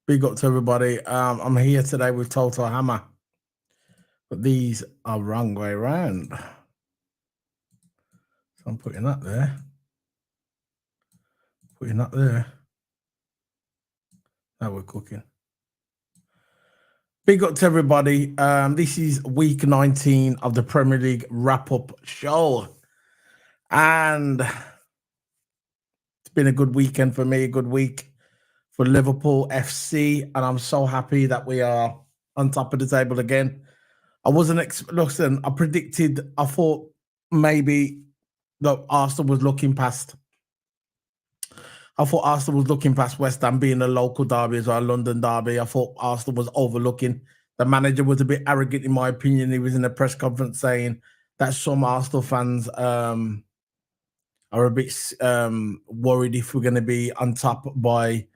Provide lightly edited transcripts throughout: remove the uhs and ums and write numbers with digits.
Big up to everybody. I'm here today with Total Hammer, but these are wrong way around. So I'm putting that there. Putting that there. Now we're cooking. Big up to everybody. This is week 19 of the Premier League wrap-up show. And it's been a good weekend for me, a good week for Liverpool FC. And I'm so happy that we are on top of the table again. I thought maybe that Arsenal was looking past. I thought Arsenal was looking past West Ham being a local derby as well, a London derby. I thought Arsenal was overlooking. The manager was a bit arrogant, in my opinion. He was in a press conference saying that some Arsenal fans are a bit worried if we're going to be on top by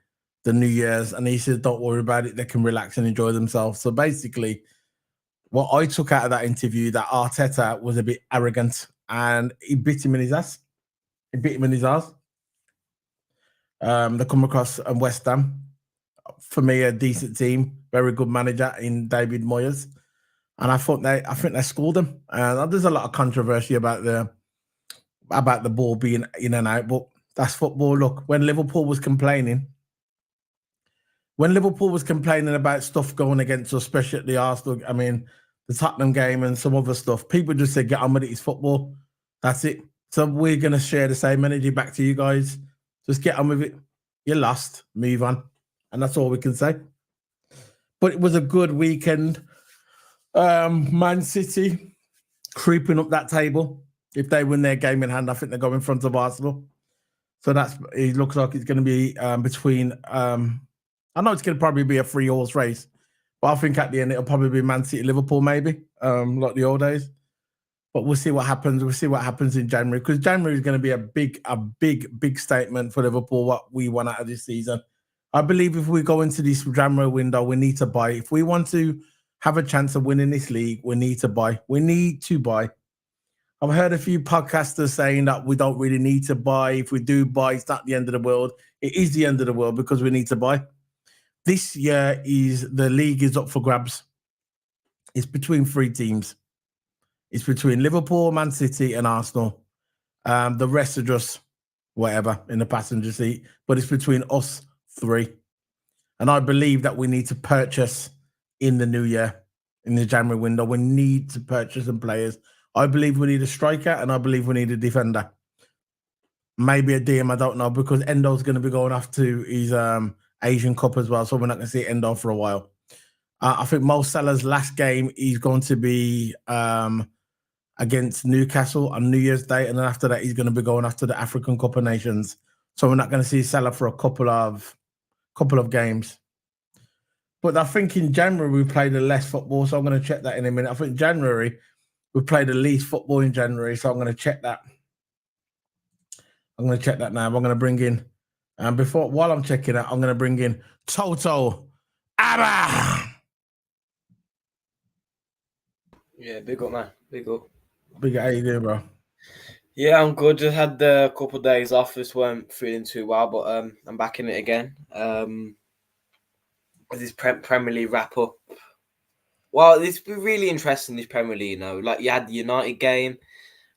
the New Year's. And he said, don't worry about it. They can relax and enjoy themselves. So basically, what I took out of that interview, that Arteta was a bit arrogant and he bit him in his ass. He bit him in his ass. They come across West Ham. For me, a decent team, very good manager in David Moyes. And I think they scored them. There's a lot of controversy about the ball being in and out, but that's football. Look, when Liverpool was complaining when Liverpool was complaining about stuff going against us, especially at the Arsenal, the Tottenham game and some other stuff, people just said, get on with it, it's football. That's it. So we're going to share the same energy back to you guys. Just get on with it. You lost, move on. And that's all we can say. But it was a good weekend. Man City creeping up that table. If they win their game in hand, I think they go in front of Arsenal. So it looks like it's going to be between... I know it's going to probably be a 3-horse race, but I think at the end it'll probably be Man City, Liverpool, maybe, like the old days. But we'll see what happens. We'll see what happens in January, because January is going to be a big statement for Liverpool, what we want out of this season. I believe if we go into this January window, we need to buy. If we want to have a chance of winning this league, we need to buy. We need to buy. I've heard a few podcasters saying that we don't really need to buy. If we do buy, it's not the end of the world. It is the end of the world because we need to buy. This year the league is up for grabs. It's between 3 teams. It's between Liverpool, Man City, and Arsenal. The rest are just whatever in the passenger seat. But it's between us 3. And I believe that we need to purchase in the new year, in the January window. We need to purchase some players. I believe we need a striker, and I believe we need a defender. Maybe a DM, I don't know, because Endo's going to be going off to his Asian Cup as well, so we're not going to see Endo for a while. I think Mo Salah's last game is going to be against Newcastle on New Year's Day, and then after that, he's going to be going after the African Cup of Nations. So we're not going to see Salah for a couple of games. But I think in January we played the less football, so I'm going to check that in a minute. I think January we played the least football in January, so I'm going to check that. I'm going to check that now. I'm going to bring in, and while I'm checking that, I'm going to bring in Toto Abba. Yeah, big up, man. Big up. Big up. How you doing, bro? Yeah, I'm good. Just had a couple of days off. Just weren't feeling too well, but I'm back in it again. This Premier League wrap up. Well, it's been really interesting, this Premier League, Like, you had the United game,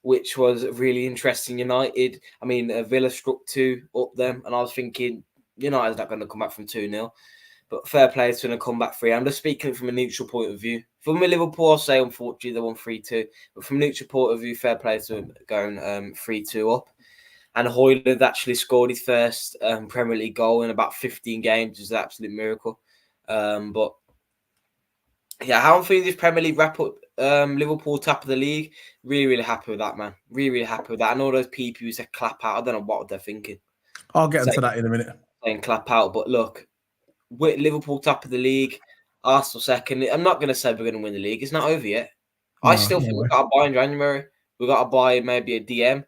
which was really interesting. United, Villa struck 2 up them, and I was thinking, United's not going to come back from 2-0. But fair play is going to come back 3. I'm just speaking from a neutral point of view. From a Liverpool, I'll say, unfortunately, they won 3-2. But from a neutral point of view, fair play to them going 3-2 up. And Højlund actually scored his first Premier League goal in about 15 games, which is an absolute miracle. But yeah, how I'm feeling this Premier League wrap up, Liverpool top of the league, really, really happy with that, man. Really, really happy with that. And all those people who said clap out, I don't know what they're thinking. I'll get into that in a minute. Saying clap out, but look, with Liverpool top of the league, Arsenal second. I'm not going to say we're going to win the league. It's not over yet. I still think we've got to buy in January. We've got to buy maybe a DM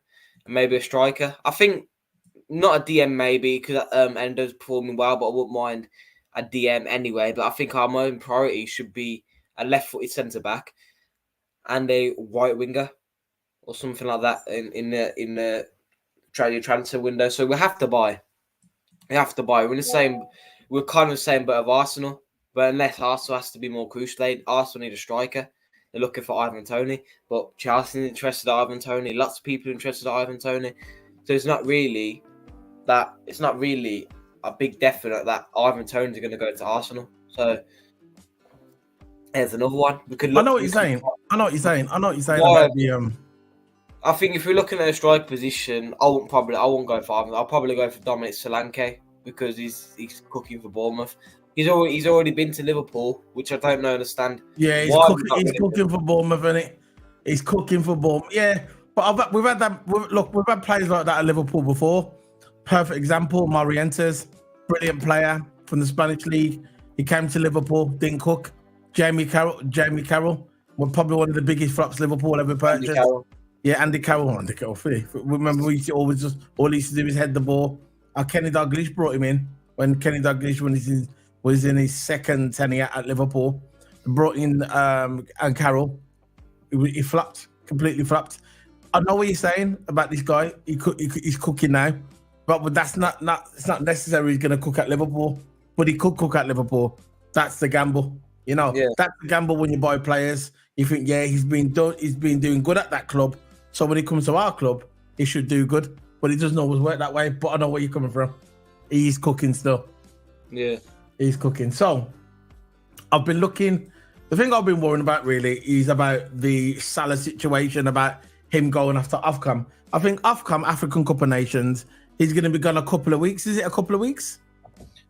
and maybe a striker. I think not a DM maybe because Endo's performing well, but I wouldn't mind a DM anyway. But I think our main priority should be a left-footed centre-back and a right winger or something like that in the transfer window. So we have to buy. We have to buy. We're kind of the same boat of Arsenal, but unless Arsenal has to be more crucial, Arsenal need a striker. They're looking for Ivan Toney, but Chelsea is interested in Ivan Toney. Lots of people are interested in Ivan Toney. So it's not really a big definite that Ivan Toney is going to go to Arsenal. So there's another one. I know what you're saying. About the I think if we're looking at a strike position, I won't go for Ivan. I'll probably go for Dominic Solanke because he's cooking for Bournemouth. He's already been to Liverpool, which I don't understand. Yeah, he's cooking for Bournemouth, isn't it? He's cooking for Bournemouth. Yeah, but we've had players like that at Liverpool before. Perfect example, Morientes, brilliant player from the Spanish league. He came to Liverpool, didn't cook. Jamie Carroll was probably one of the biggest flops Liverpool ever purchased. Andy Carroll. Remember, we used to all he used to do is head the ball. Kenny Dalglish brought him in when Kenny Dalglish was in his second tenure at Liverpool. Brought in and Carroll. He flopped, completely flopped. I know what you're saying about this guy. He's cooking now, but that's not it's not necessary. He's going to cook at Liverpool, but he could cook at Liverpool. That's the gamble. That's the gamble when you buy players. You think, he's been doing good at that club. So when he comes to our club, he should do good. But it doesn't always work that way. But I know where you're coming from. He's cooking still. Yeah. He's cooking. So I've been looking. The thing I've been worrying about really is about the Salah situation, about him going after AFCON. I think AFCON, African Cup of Nations, he's going to be gone a couple of weeks. Is it a couple of weeks?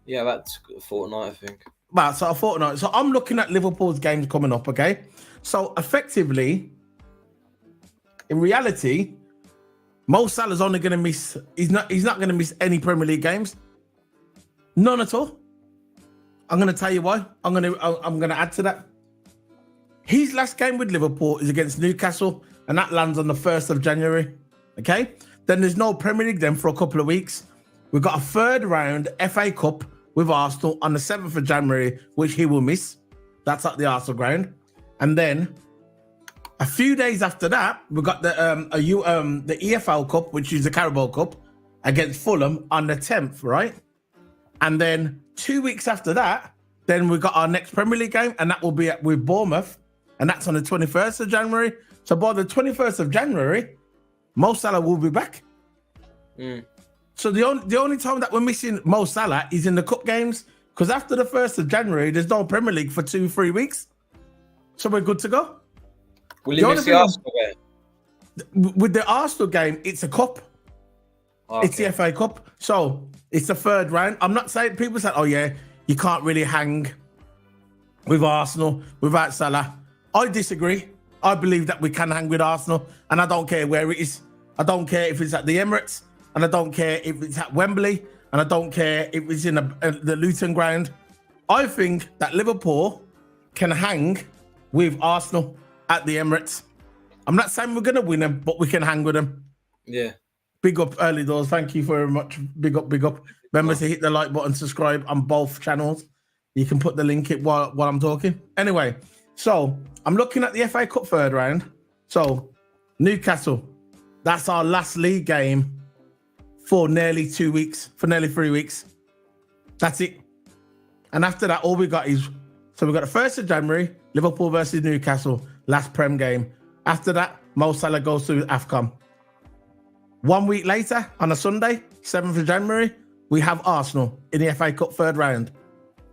Yeah, that's a fortnight, I think. Well, so a fortnight. So I'm looking at Liverpool's games coming up, okay? So effectively, in reality, Mo Salah's only going to miss. He's not going to miss any Premier League games. None at all. I'm going to tell you why. I'm going to add to that. His last game with Liverpool is against Newcastle, and that lands on the 1st of January. Okay? Then there's no Premier League then for a couple of weeks. We've got a third round FA Cup with Arsenal on the 7th of January, which he will miss. That's at the Arsenal ground. And then a few days after that, we've got the EFL Cup, which is the Carabao Cup, against Fulham on the 10th, right? And then 2 weeks after that, then we've got our next Premier League game, and that will be with Bournemouth, and that's on the 21st of January. So by the 21st of January, Mo Salah will be back. So the only time that we're missing Mo Salah is in the cup games, because after the 1st of January, there's no Premier League for 2-3 weeks. So we're good to go. Will you miss the Arsenal game? With the Arsenal game, it's a cup. Okay. It's the FA Cup. So it's the third round. I'm not saying, people say, oh yeah, you can't really hang with Arsenal without Salah. I disagree. I believe that we can hang with Arsenal, and I don't care where it is. I don't care if it's at the Emirates, and I don't care if it's at Wembley, and I don't care if it's in the Luton ground. I think that Liverpool can hang with Arsenal at the Emirates. I'm not saying we're going to win them, but we can hang with them. Yeah. Big up, Early Doors. Thank you very much. Big up, big up. Remember to hit the like button, subscribe on both channels. You can put the link in while I'm talking. Anyway, so I'm looking at the FA Cup third round. So Newcastle, that's our last league game for nearly 2 weeks, for nearly 3 weeks. That's it. And after that, all we got is, so we've got the 1st of January, Liverpool versus Newcastle, last Prem game. After that, Mo Salah goes to AFCON. 1 week later, on a Sunday, 7th of January, we have Arsenal in the FA Cup third round.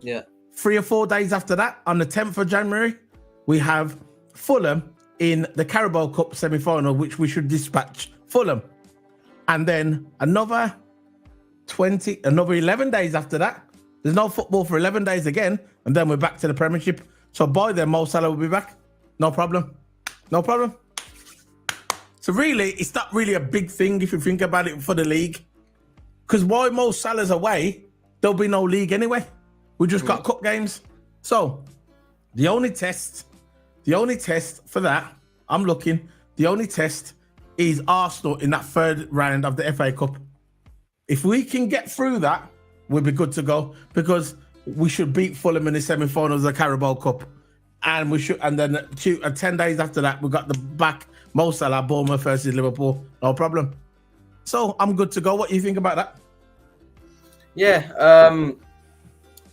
Yeah. 3 or 4 days after that, on the 10th of January, we have Fulham in the Carabao Cup semi-final, which we should dispatch Fulham. And then another 11 days after that, there's no football for 11 days again, and then we're back to the Premiership. So by then, Mo Salah will be back. No problem. No problem. So really, it's not really a big thing if you think about it for the league. Because while Mo Salah's away, there'll be no league anyway. We just got cup games. So the only test for that, I'm looking, the only test is Arsenal in that third round of the FA Cup. If we can get through that, we'll be good to go, because we should beat Fulham in the semi-finals of the Carabao Cup. And we should, and then 10 days after that, we got the back Mo Salah, Bournemouth versus Liverpool. No problem. So I'm good to go. What do you think about that? Yeah,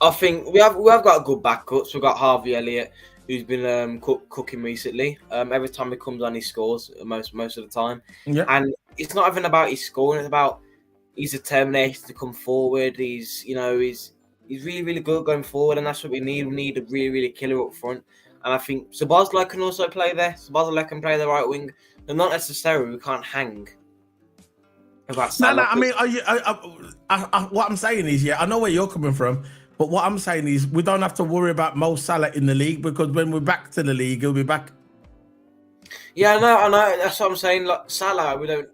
I think we have got good backups. We've got Harvey Elliott, who's been cooking recently. Every time he comes on, he scores most of the time. Yeah. And it's not even about his scoring; it's about his determination to come forward. He's really, really good going forward, and that's what we need. We need a really, really killer up front. And I think Szoboszlai can also play there. Szoboszlai can play the right wing. And not necessarily, we can't hang about Salah. No, I mean, what I'm saying is, yeah, I know where you're coming from, but what I'm saying is we don't have to worry about Mo Salah in the league, because when we're back to the league, he'll be back. Yeah, I know. That's what I'm saying. Like Salah, we don't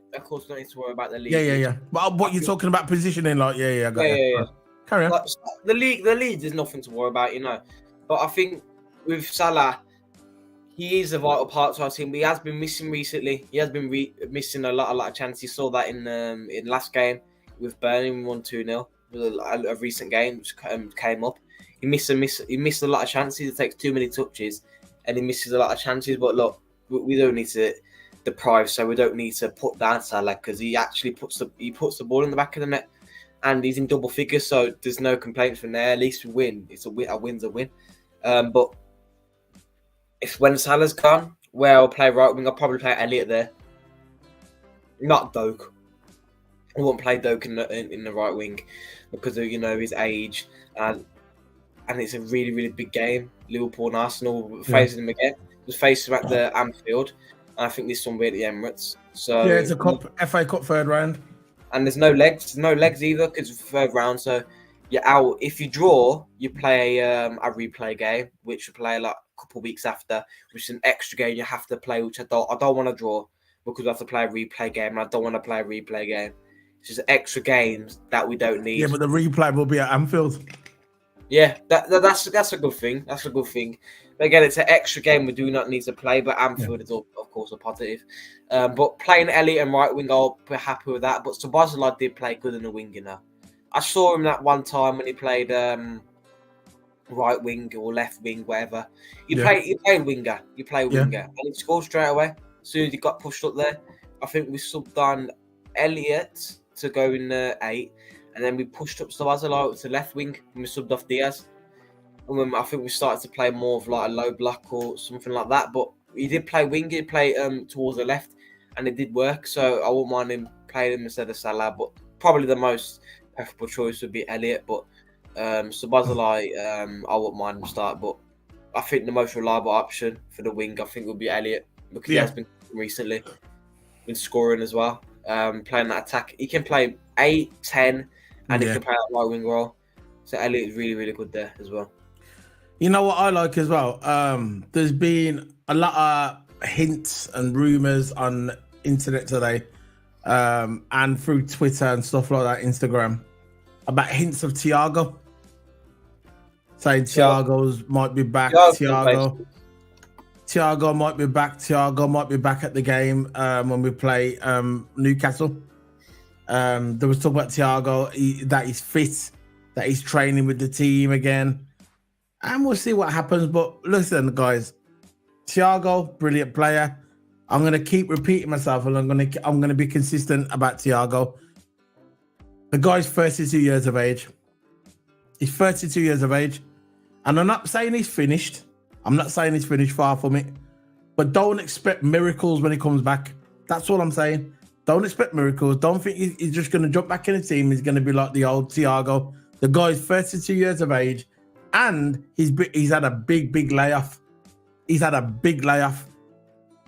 need to worry about the league. Yeah. But what you're talking about positioning, like, I got you. Yeah. Carry on. Like, the league, there's nothing to worry about, But I think with Salah, he is a vital part to our team. But he has been missing recently. He has been missing a lot of chances. You saw that in last game with Burnley, we won 2-0. A recent game which came up. He missed a lot of chances. He takes too many touches, and he misses a lot of chances. But look, we don't need to deprive, so we don't need to put down Salah, because he actually puts the ball in the back of the net, and he's in double figures. So there's no complaints from there. At least we win. It's a win. A win's a win. But if when Salah's gone, where I'll play right wing, I'll probably play Elliott there, not Doak. I won't play Doak in the right wing because of his age, and and it's a really, really big game. Liverpool and Arsenal facing them again. We'll face them at the Anfield, and I think this one will be at the Emirates. So yeah, it's a FA Cup third round. And there's no legs. There's no legs either because it's the third round. So you're out. If you draw, you play a replay game, which you play like a couple of weeks after, which is an extra game you have to play, which I don't want to draw because I have to play a replay game, and I don't want to play a replay game. It's just extra games that we don't need. Yeah, but the replay will be at Anfield. Yeah, that's a good thing. That's a good thing. But again, it's an extra game we do not need to play, but Anfield is, of course, a positive. But playing Elliott and right wing, I'll be happy with that. But Szoboszlai did play good in the wing, you know. I saw him that one time when he played right wing or left wing, whatever. He played winger. You play winger. And he scored straight away. As soon as he got pushed up there, I think we subbed on Elliott to go in 8. And then we pushed up Szoboszlai to left wing and we subbed off Diaz. And then I think we started to play more of like a low block or something like that. But he did play wing, he played towards the left, and it did work. So I wouldn't mind him playing him instead of Salah. But probably the most preferable choice would be Elliott. But Szoboszlai, I wouldn't mind him start. But I think the most reliable option for the wing, I think, would be Elliott because he has been recently been scoring as well. Playing that attack, he can play 8, 10, and he can play that right wing role. So Elliott is really, really good there as well. You know what I like as well? There's been a lot of hints and rumours on internet today, and through Twitter and stuff like that, Instagram, about hints of Thiago. Saying Thiago's might be back. Thiago might be back. Thiago might be back at the game when we play Newcastle. There was talk about Thiago, that he's fit, that he's training with the team again. And we'll see what happens. But listen, guys, Thiago, brilliant player. I'm going to keep repeating myself, and I'm going to be consistent about Thiago. The guy's 32 years of age. He's 32 years of age. And I'm not saying he's finished. I'm not saying he's finished, far from it. But don't expect miracles when he comes back. That's all I'm saying. Don't expect miracles. Don't think he's just going to jump back in the team. He's going to be like the old Thiago. The guy's 32 years of age. And he's had a big layoff. He's had a big layoff.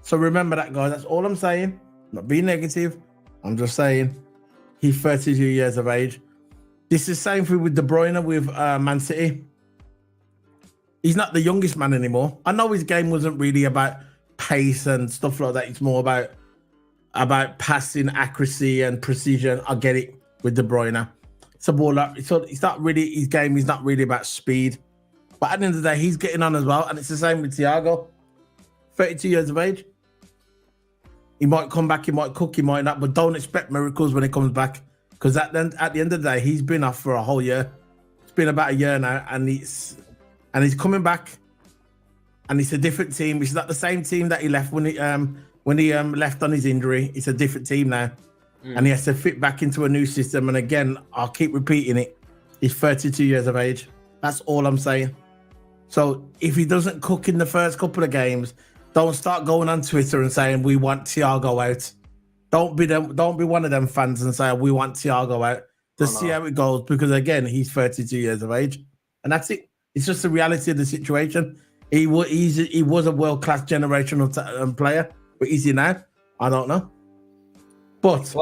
So remember that, guys. That's all I'm saying. I'm not being negative. I'm just saying he's 32 years of age. This is the same thing with De Bruyne with Man City. He's not the youngest man anymore. I know his game wasn't really about pace and stuff like that. It's more about passing, accuracy and precision. I get it with De Bruyne. It's a ball up. It's not really, his game is not really about speed. But at the end of the day, he's getting on as well. And it's the same with Thiago. 32 years of age. He might come back, he might cook, he might not. But don't expect miracles when he comes back. Because at the end of the day, he's been off for a whole year. It's been about a year now. And he's coming back. And it's a different team. It's not the same team that he left when he left on his injury. It's a different team now. And he has to fit back into a new system. And again, I'll keep repeating it. He's 32 years of age. That's all I'm saying. So if he doesn't cook in the first couple of games, don't start going on Twitter and saying we want Thiago out. Don't be one of them fans and say we want Thiago out. Just see how it goes, because again, he's 32 years of age. And that's it. It's just the reality of the situation. He was a world-class generational player, but is he now? I don't know. But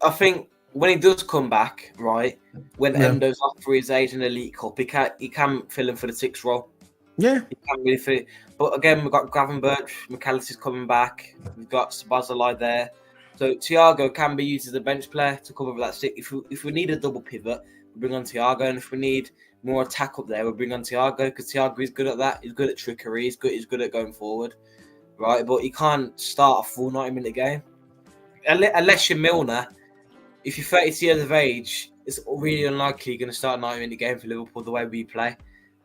I think when he does come back, right, when Endo's up for his age in the Elite Cup, he can fill in for the 6th role. Yeah. He can really fit. But again, we've got Gravenberch, McAllister's coming back. We've got Szoboszlai there. So Thiago can be used as a bench player to cover that 6. If we need a double pivot, we bring on Thiago. And if we need more attack up there, we'll bring on Thiago, because Thiago is good at that. He's good at trickery. He's good at going forward. Right? But he can't start a full 90-minute game. Unless you're Milner, if you're 32 years of age, it's really unlikely you're going to start a 90-minute game for Liverpool the way we play,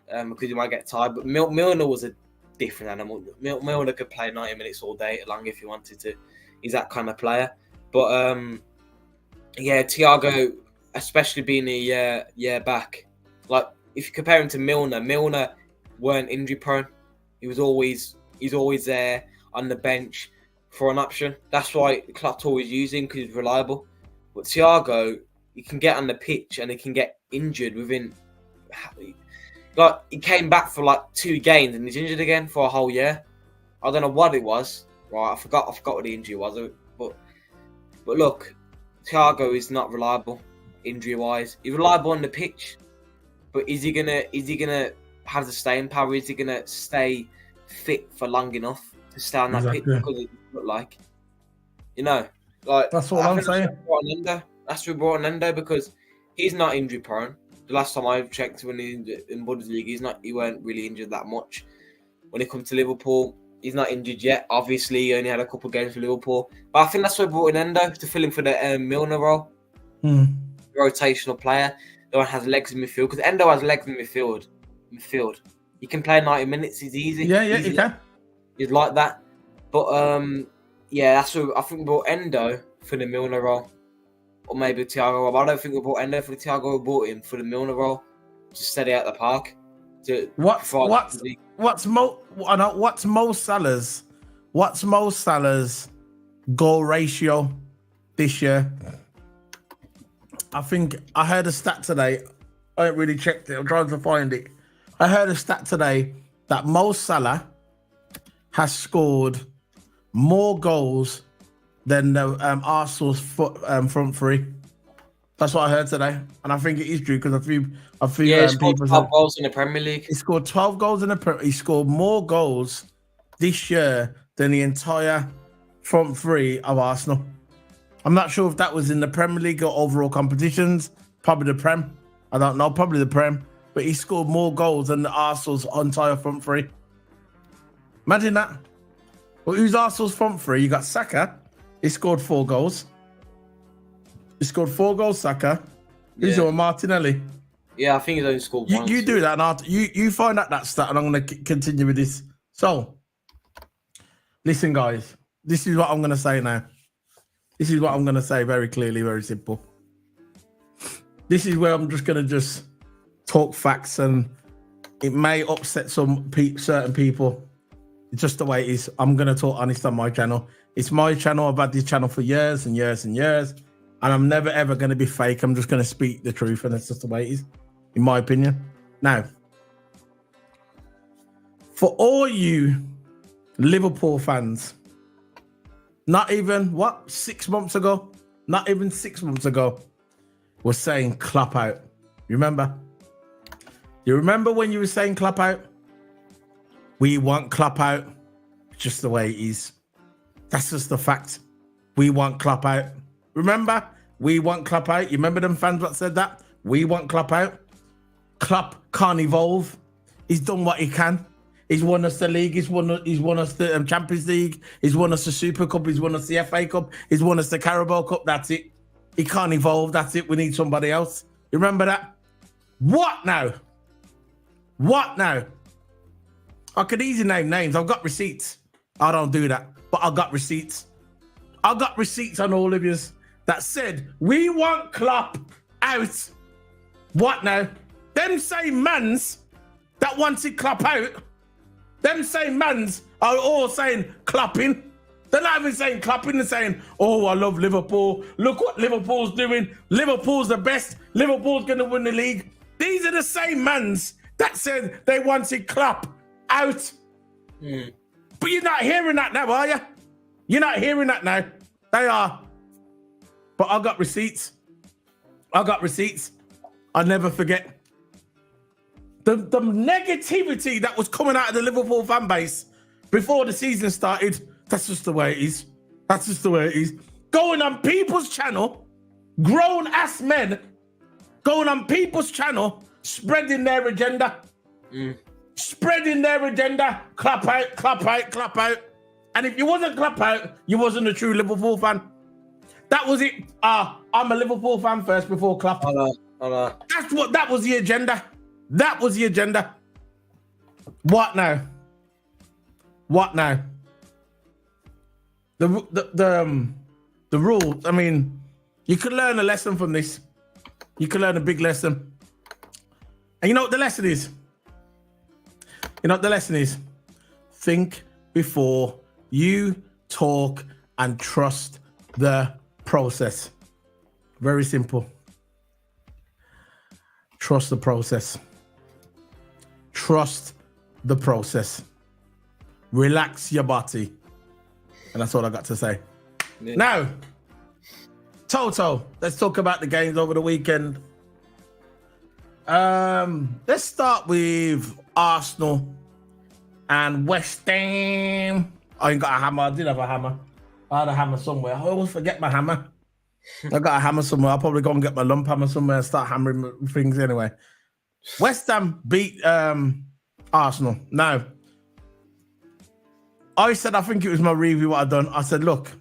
because you might get tired. But Milner was a different animal. Milner could play 90 minutes all day long if he wanted to. He's that kind of player. But Thiago, especially being a year back, like if you compare him to Milner weren't injury prone. He's always there on the bench for an option. That's why Klopp's always using, because he's reliable. But Thiago, he can get on the pitch and he can get injured within. Like he came back for like 2 games and he's injured again for a whole year. I don't know what it was. Right, I forgot what the injury was. But look, Thiago is not reliable injury wise. He's reliable on the pitch, but is he gonna have the staying power? Is he gonna stay fit for long enough to stay on that pitch? Because it look like, like that's what I'm saying. That's why we brought Nendo because he's not injury prone. The last time I checked when he's in Bundesliga, he weren't really injured that much. When it comes to Liverpool, he's not injured yet. Obviously, he only had a couple of games for Liverpool. But I think that's why we brought in Endo to fill in for the Milner role. Rotational player. The one has legs in midfield. Because Endo has legs in midfield. He can play 90 minutes. He's easy. Yeah, he can. He's like that. But, that's what I think we brought Endo for the Milner role. Or maybe Thiago. But I don't think we brought Endo for the Thiago. We brought him for the Milner role. To steady out the park. What's Mo Salah's goal ratio this year? I think I heard a stat today. I haven't really checked it. I'm trying to find it. I heard a stat today that Mo Salah has scored more goals than the Arsenal's front three. That's what I heard today, and I think it is true because a few he scored 12 goals in the Premier League. He scored 12 goals in the Premier. He scored more goals this year than the entire front three of Arsenal. I'm not sure if that was in the Premier League or overall competitions. Probably the Prem. I don't know. Probably the Prem. But he scored more goals than the Arsenal's entire front three. Imagine that. Well, who's Arsenal's front three? You got Saka. He scored 4 goals. He scored 4 goals, Saka. Who's your Martinelli? Yeah, I think he's only scored 1. You do that, and you find out that stat, and I'm going to continue with this. So, listen, guys. This is what I'm going to say now. This is what I'm going to say very clearly, very simple. This is where I'm just going to talk facts, and it may upset some certain people. It's just the way it is. I'm going to talk honest on my channel. It's my channel. I've had this channel for years and years and years. And I'm never, ever going to be fake. I'm just going to speak the truth. And that's just the way it is, in my opinion. Now, for all you Liverpool fans, not even, 6 months ago? Not even 6 months ago, was saying Klopp out. You remember? You remember when you were saying Klopp out? We want Klopp out. Just the way it is. That's just the fact. We want Klopp out. Remember, we want Klopp out. You remember them fans that said that? We want Klopp out. Klopp can't evolve. He's done what he can. He's won us the league. He's won us the Champions League. He's won us the Super Cup. He's won us the FA Cup. He's won us the Carabao Cup. That's it. He can't evolve. That's it. We need somebody else. You remember that? What now? What now? I could easily name names. I've got receipts. I don't do that, but I got receipts. I got receipts on all of yous that said, we want Klopp out. What now? Them same mans that wanted Klopp out, them same mans are all saying clapping. They're not even saying clapping, they're saying, oh, I love Liverpool. Look what Liverpool's doing. Liverpool's the best. Liverpool's going to win the league. These are the same mans that said they wanted Klopp out. But you're not hearing that now, are you? You're not hearing that now. They are. But I got receipts. I got receipts. I'll never forget. The negativity that was coming out of the Liverpool fan base before the season started, that's just the way it is. That's just the way it is. Going on people's channel, grown-ass men, going on people's channel, spreading their agenda. Spreading their agenda. Clap out, clap out, clap out. And if you wasn't clap out, you wasn't a true Liverpool fan. That was it. I'm a Liverpool fan first before clap. I know. That was the agenda. That was the agenda. What now? What now? The rule. I mean, you could learn a lesson from this. You could learn a big lesson. And you know what the lesson is? You know what the lesson is? Think before you talk and trust the process. Very simple. Trust the process. trust the process. Relax your body. And that's all I got to say. Yeah. Now, Toto, let's talk about the games over the weekend. Let's start with Arsenal and West Ham. I ain't got a hammer. I did have a hammer. I had a hammer somewhere. I always forget my hammer. I got a hammer somewhere. I'll probably go and get my lump hammer somewhere and start hammering things anyway. West Ham beat Arsenal. Now, I said, I think it was my review what I'd done. I said, look,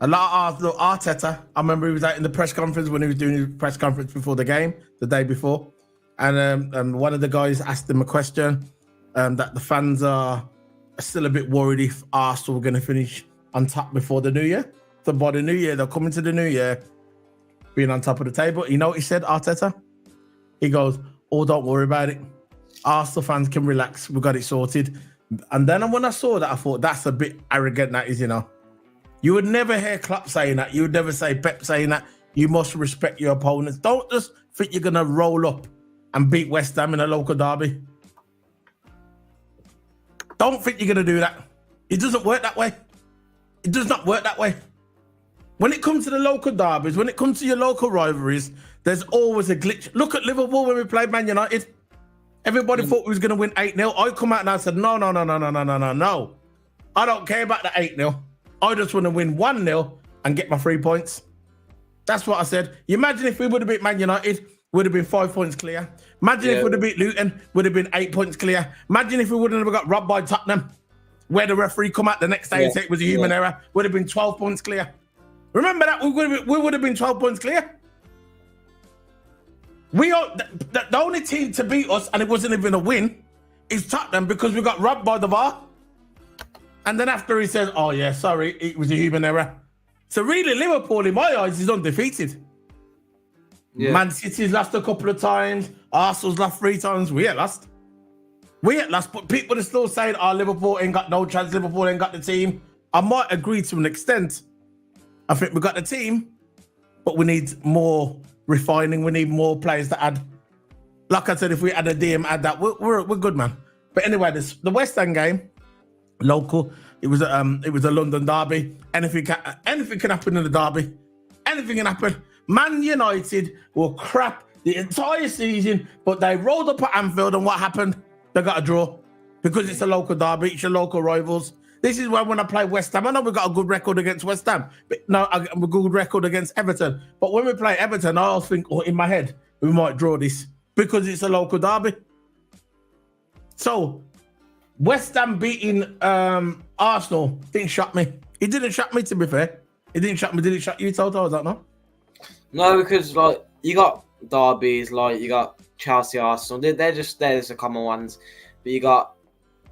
a lot of Arteta, I remember he was out in the press conference when he was doing his press conference before the game, the day before. And one of the guys asked him a question that the fans are still a bit worried if Arsenal were going to finish on top before the new year. So by the new year, they're coming to the new year, being on top of the table. You know what he said, Arteta? He goes, oh, don't worry about it. Arsenal fans can relax. We got it sorted. And then when I saw that, I thought, that's a bit arrogant, that is, you know. You would never hear Klopp saying that. You would never say Pep saying that. You must respect your opponents. Don't just think you're going to roll up and beat West Ham in a local derby. Don't think you're going to do that. It doesn't work that way. It does not work that way. When it comes to the local derbies, when it comes to your local rivalries, there's always a glitch. Look at Liverpool when we played Man United. Everybody thought we was going to win 8-0. I come out and I said, no. I don't care about the 8-0. I just want to win 1-0 and get my 3 points. That's what I said. You imagine if we would have beat Man United, would have been 5 points clear. Imagine if we would have beat Luton, would have been 8 points clear. Imagine if we wouldn't have got robbed by Tottenham, where the referee come out the next day and said it was a human error, would have been 12 points clear. Remember that? We would have been 12 points clear. We are the only team to beat us, and it wasn't even a win, is Tottenham because we got robbed by the VAR. And then after he says, oh yeah, sorry, it was a human error. So really, Liverpool, in my eyes, is undefeated. Yeah. Man City's lost a couple of times. Arsenal's lost 3 times. We ain't lost. But people are still saying, oh, Liverpool ain't got no chance. Liverpool ain't got the team. I might agree to an extent. I think we got the team, but we need more refining. We need more players to add. Like I said, if we add a DM, add that, we're good, man. But anyway, the West Ham game, local. It was a London derby. Anything can happen in the derby. Anything can happen. Man United were crap the entire season, but they rolled up at Anfield, and what happened? They got a draw because it's a local derby. It's your local rivals. This is why when I play West Ham, I know we got a good record against West Ham, but no, a good record against Everton. But when we play Everton, I always think, oh, in my head, we might draw this because it's a local derby. So West Ham beating Arsenal didn't shock me. It didn't shock me, to be fair. It didn't shock me. Did it shock you, Toto? I don't know. No, because like you got derbies, like you got Chelsea, Arsenal. There's the common ones, but you got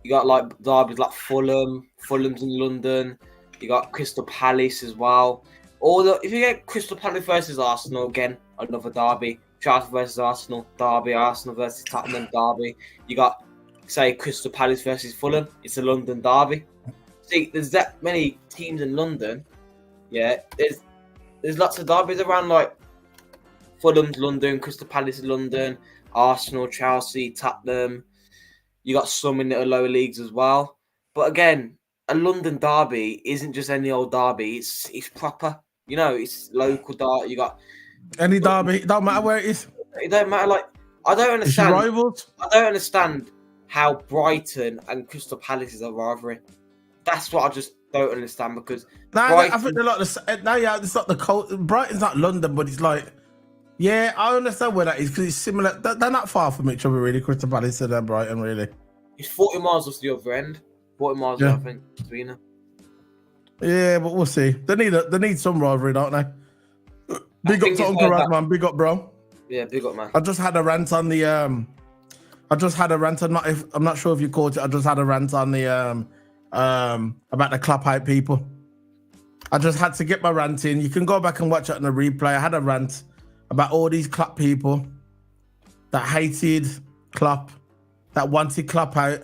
like derbies like Fulham's in London. You got Crystal Palace as well. If you get Crystal Palace versus Arsenal again, another derby. Chelsea versus Arsenal, derby. Arsenal versus Tottenham, derby. You got, say, Crystal Palace versus Fulham. It's a London derby. See, there's that many teams in London. Yeah, there's lots of derbies around, like Fulham's London, Crystal Palace in London, Arsenal, Chelsea, Tottenham. You got some in the lower leagues as well. But again, a London derby isn't just any old derby. It's proper. You know, it's local derby. You got any derby. It don't matter where it is. It don't matter. Like, I don't understand. It's rivals. I don't understand how Brighton and Crystal Palace is a rivalry. That's what I just don't understand, because I think they're like it's not the cold. Brighton's not London, but it's like, yeah, I understand where that is because it's similar. They're not far from each other, really. Crystal Palace and Brighton, really. It's 40 miles off the other end. 40 miles, I think, between them. Yeah, but we'll see. They need some rivalry, don't they? Big up to Uncle Raz, man. Big up, bro. Yeah, big up, man. I just had a rant on the I'm not sure if you caught it. I just had a rant on the about the Klopp hype people. I just had to get my rant in. You can go back and watch it on the replay. I had a rant about all these Klopp people that hated Klopp, that wanted Klopp out,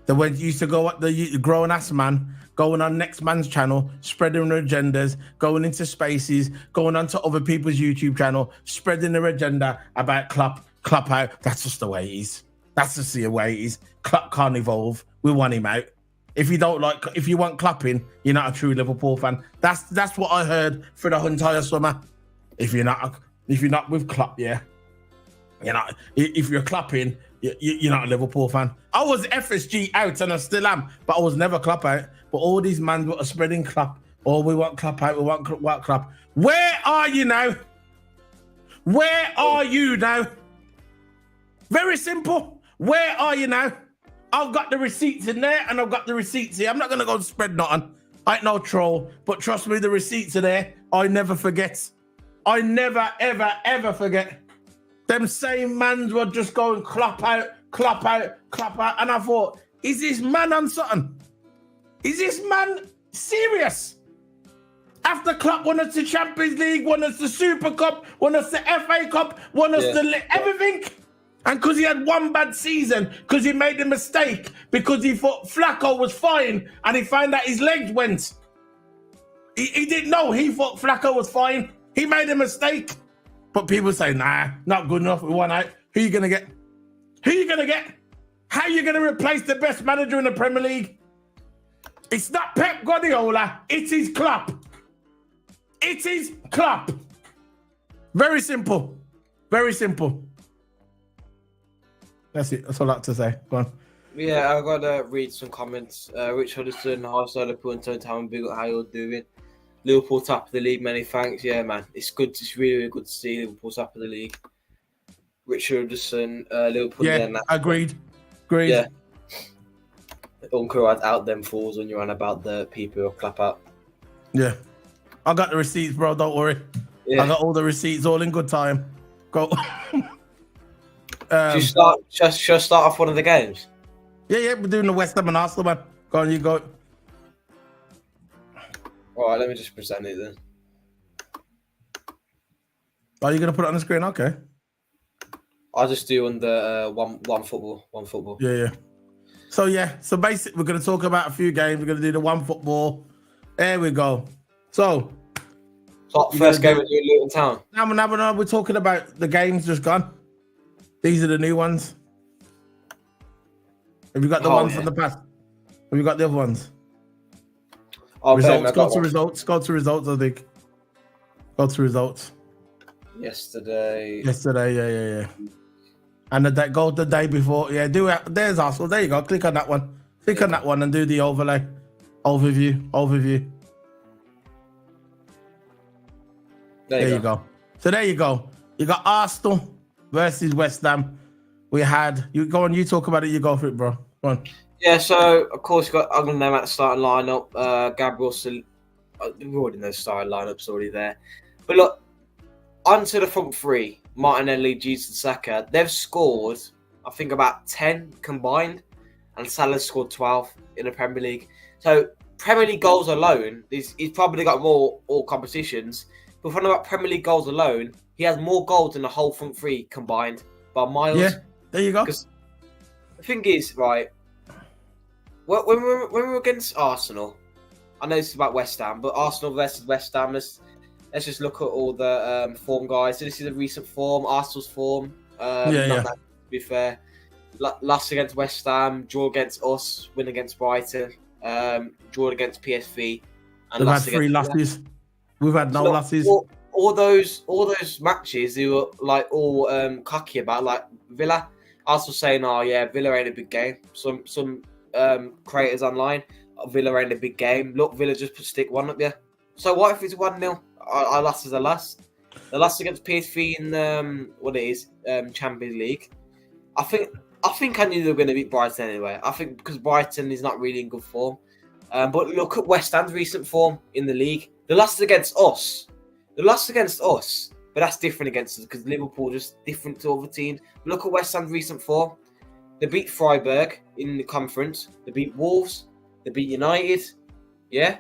that used to go at the grown ass man, going on next man's channel, spreading their agendas, going into spaces, going onto other people's YouTube channel, spreading their agenda about Klopp out. That's just the way it is. That's just the way it is. Klopp can't evolve. We want him out. If you want clapping, you're not a true Liverpool fan. That's what I heard for the entire summer. If you're not with Klopp, yeah, if you're clapping, you're not a Liverpool fan. I was FSG out and I still am, but I was never Klopp out. But all these men are spreading Klopp. Oh, we want Klopp out. We want Klopp. Where are you now? Where are you now? Very simple. Where are you now? I've got the receipts in there and I've got the receipts here. I'm not going to go spread nothing. I ain't no troll, but trust me, the receipts are there. I never forget. I never, ever, ever forget. Them same mans were just going clap out. And I thought, is this man on something? Is this man serious? After Klopp won us the Champions League, won us the Super Cup, won us the FA Cup, won us everything. And because he had one bad season, because he made a mistake, because he thought Flacco was fine, and he found out his legs went. He didn't know. He thought Flacco was fine. He made a mistake. But people say, nah, not good enough. We won out. Who are you going to get? Who are you going to get? How are you going to replace the best manager in the Premier League? It's not Pep Guardiola. It is Klopp. It is Klopp. Very simple. Very simple. That's it. That's all I have to say. Go on. Yeah, I've got to read some comments. Rich Huddleston, hi, Liverpool and Tony Town, big up, how you're doing? Liverpool top of the league, many thanks. Yeah, man, it's good. It's really, really good to see Liverpool top of the league. Rich Huddleston, Liverpool. Yeah, agreed. Yeah. Uncle had out them fools when you're on about the people who clap out. Yeah. I got the receipts, bro. Don't worry. Yeah. I got all the receipts, all in good time. Go. Just start off one of the games. Yeah, we're doing the West Ham and Arsenal, man. Go on, you go. All right, let me just present it then. Are you gonna put it on the screen? Okay. I'll just do on the one football. Yeah. So basically, we're gonna talk about a few games. We're gonna do the one football. There we go. So first game in Luton Town. No, we're talking about the games just gone. These are the new ones. Have you got the ones from the past? Have you got the other ones? Results. Go to results, I think. Go to results. Yesterday, yeah. And the day before. Yeah, do it. There's Arsenal. There you go. Click on that one. Click on that one and do the overlay. Overview. There you go. So there you go. You got Arsenal versus West Ham. We had you go on. You talk about it. You go for it, bro. Go on. Yeah. So of course, I'm going to name out the starting lineup. Gabriel. We already know the starting lineup's already there. But look, onto the front three. Martinelli, Jesus, Saka. They've scored, I think, about 10 combined, and Salah's scored 12 in the Premier League. So Premier League goals alone, he's probably got more all competitions. But if I'm about Premier League goals alone, he has more goals than the whole front three combined by miles. Yeah, there you go. Because the thing is, right, when we were against Arsenal, I know this is about West Ham, but Arsenal versus West Ham, let's just look at all the form guys. So this is a recent form, Arsenal's form. Not that, to be fair. Loss against West Ham, draw against us, win against Brighton, draw against PSV. And we've had 3 losses. We've had no losses. All those matches, they were like all cocky about, like Villa. Arsenal saying, "Oh yeah, Villa ain't a big game." Some creators online, Villa ain't a big game. Look, Villa just put stick one up there. So what if it's 1-0? Our loss is a loss. The loss against PSV in Champions League. I think I knew they were going to beat Brighton anyway. I think because Brighton is not really in good form. But look at West Ham's recent form in the league. The loss against us, but that's different against us because Liverpool just different to other teams. Look at West Ham's recent form. They beat Freiburg in the conference. They beat Wolves. They beat United. Yeah,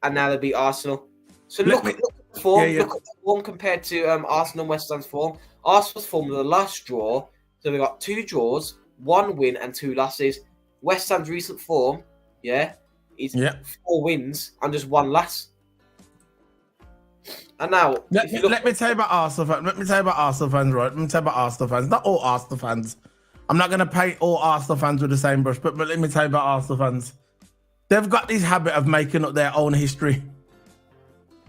and now they beat Arsenal. So look at the form. Look at the form compared to Arsenal and West Ham's form. Arsenal's form was the last draw. So we got 2 draws, 1 win, and 2 losses. West Ham's recent form, is 4 wins and just 1 loss. And now, let me tell you about Arsenal fans. Right? Let me tell you about Arsenal fans. Not all Arsenal fans, I'm not going to paint all Arsenal fans with the same brush, but let me tell you about Arsenal fans. They've got this habit of making up their own history.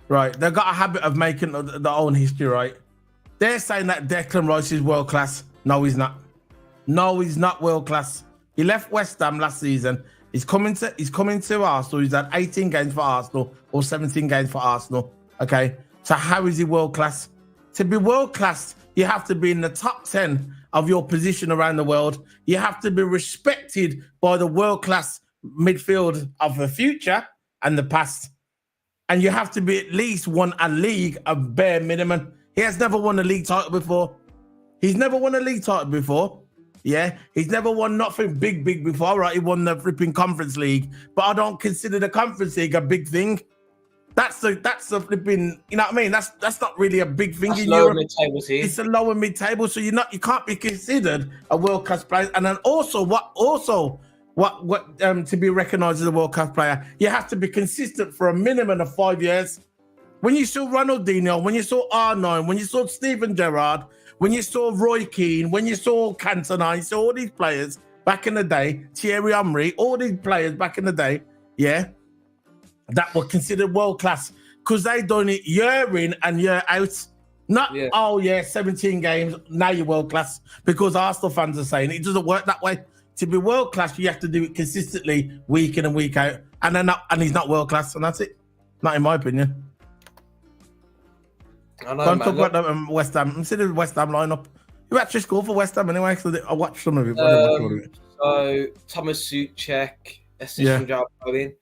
Right? They've got a habit of making up their own history, right? They're saying that Declan Rice is world class. No, he's not. No, he's not world class. He left West Ham last season. He's coming to Arsenal. He's had 18 games for Arsenal or 17 games for Arsenal. Okay. So how is he world class? To be world class, you have to be in the top 10 of your position around the world. You have to be respected by the world class midfield of the future and the past. And you have to be at least won a league of bare minimum. He has never won a league title before. He's never won a league title before. Yeah, he's never won nothing big before, right? He won the flipping Conference League, but I don't consider the Conference League a big thing. That's the flipping, you know what I mean? That's not really a big thing That's in lower Europe. mid-table team. It's a lower mid-table, so you can't be considered a world-class player. And then to be recognised as a world-class player, you have to be consistent for a minimum of 5 years. When you saw Ronaldinho, when you saw R9, when you saw Steven Gerrard, when you saw Roy Keane, when you saw Cantona, you saw all these players back in the day, Thierry Henry, all these players back in the day, yeah, that were considered world class because they done it year in and year out. Not, 17 games, now you're world class, because Arsenal fans are saying it doesn't work that way. To be world class, you have to do it consistently, week in and week out, and he's not world class, and that's it. Not in my opinion. I know, Don't talk about the West Ham. I'm seeing the West Ham lineup. Who actually scored for West Ham anyway? So I watched some of it. So Thomas Souček, assist from Joe Bowen,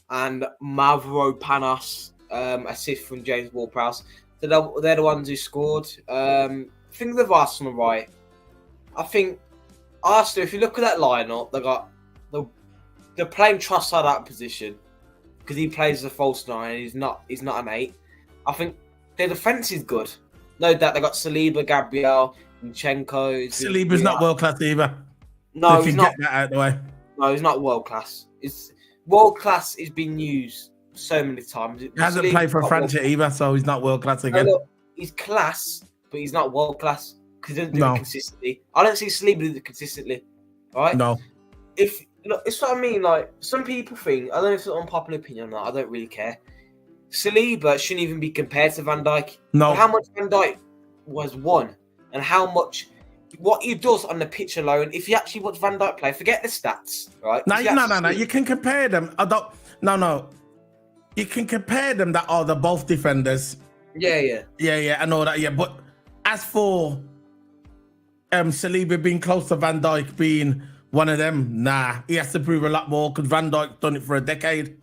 and Mavropanos, assist from James Ward-Prowse. So they're the ones who scored. I think they've Arsenal right. I think Arsenal, if you look at that lineup, they're playing Trossard out of position because he plays as a false nine and he's not an 8. I think their defence is good. No doubt they got Saliba, Gabriel, Zinchenko. Saliba's not world class either. No, he's not. Get that out of the way. No, he's not world class. It's world class is being used so many times. He hasn't played for France yet either, so he's not world class again. No, look, he's class, but he's not world class because he doesn't do it consistently. I don't see Saliba do it consistently. Right? No. It's what I mean. Like some people think, I don't know if it's an unpopular opinion or not. I don't really care. Saliba shouldn't even be compared to Van Dijk. No. But how much Van Dijk was won, and how much what he does on the pitch alone. If you actually watch Van Dijk play, forget the stats, right? No. You can compare them. No. You can compare them that are the both defenders. Yeah. I know that. Yeah, but as for Saliba being close to Van Dijk being one of them, nah, he has to prove a lot more because Van Dijk's done it for a decade.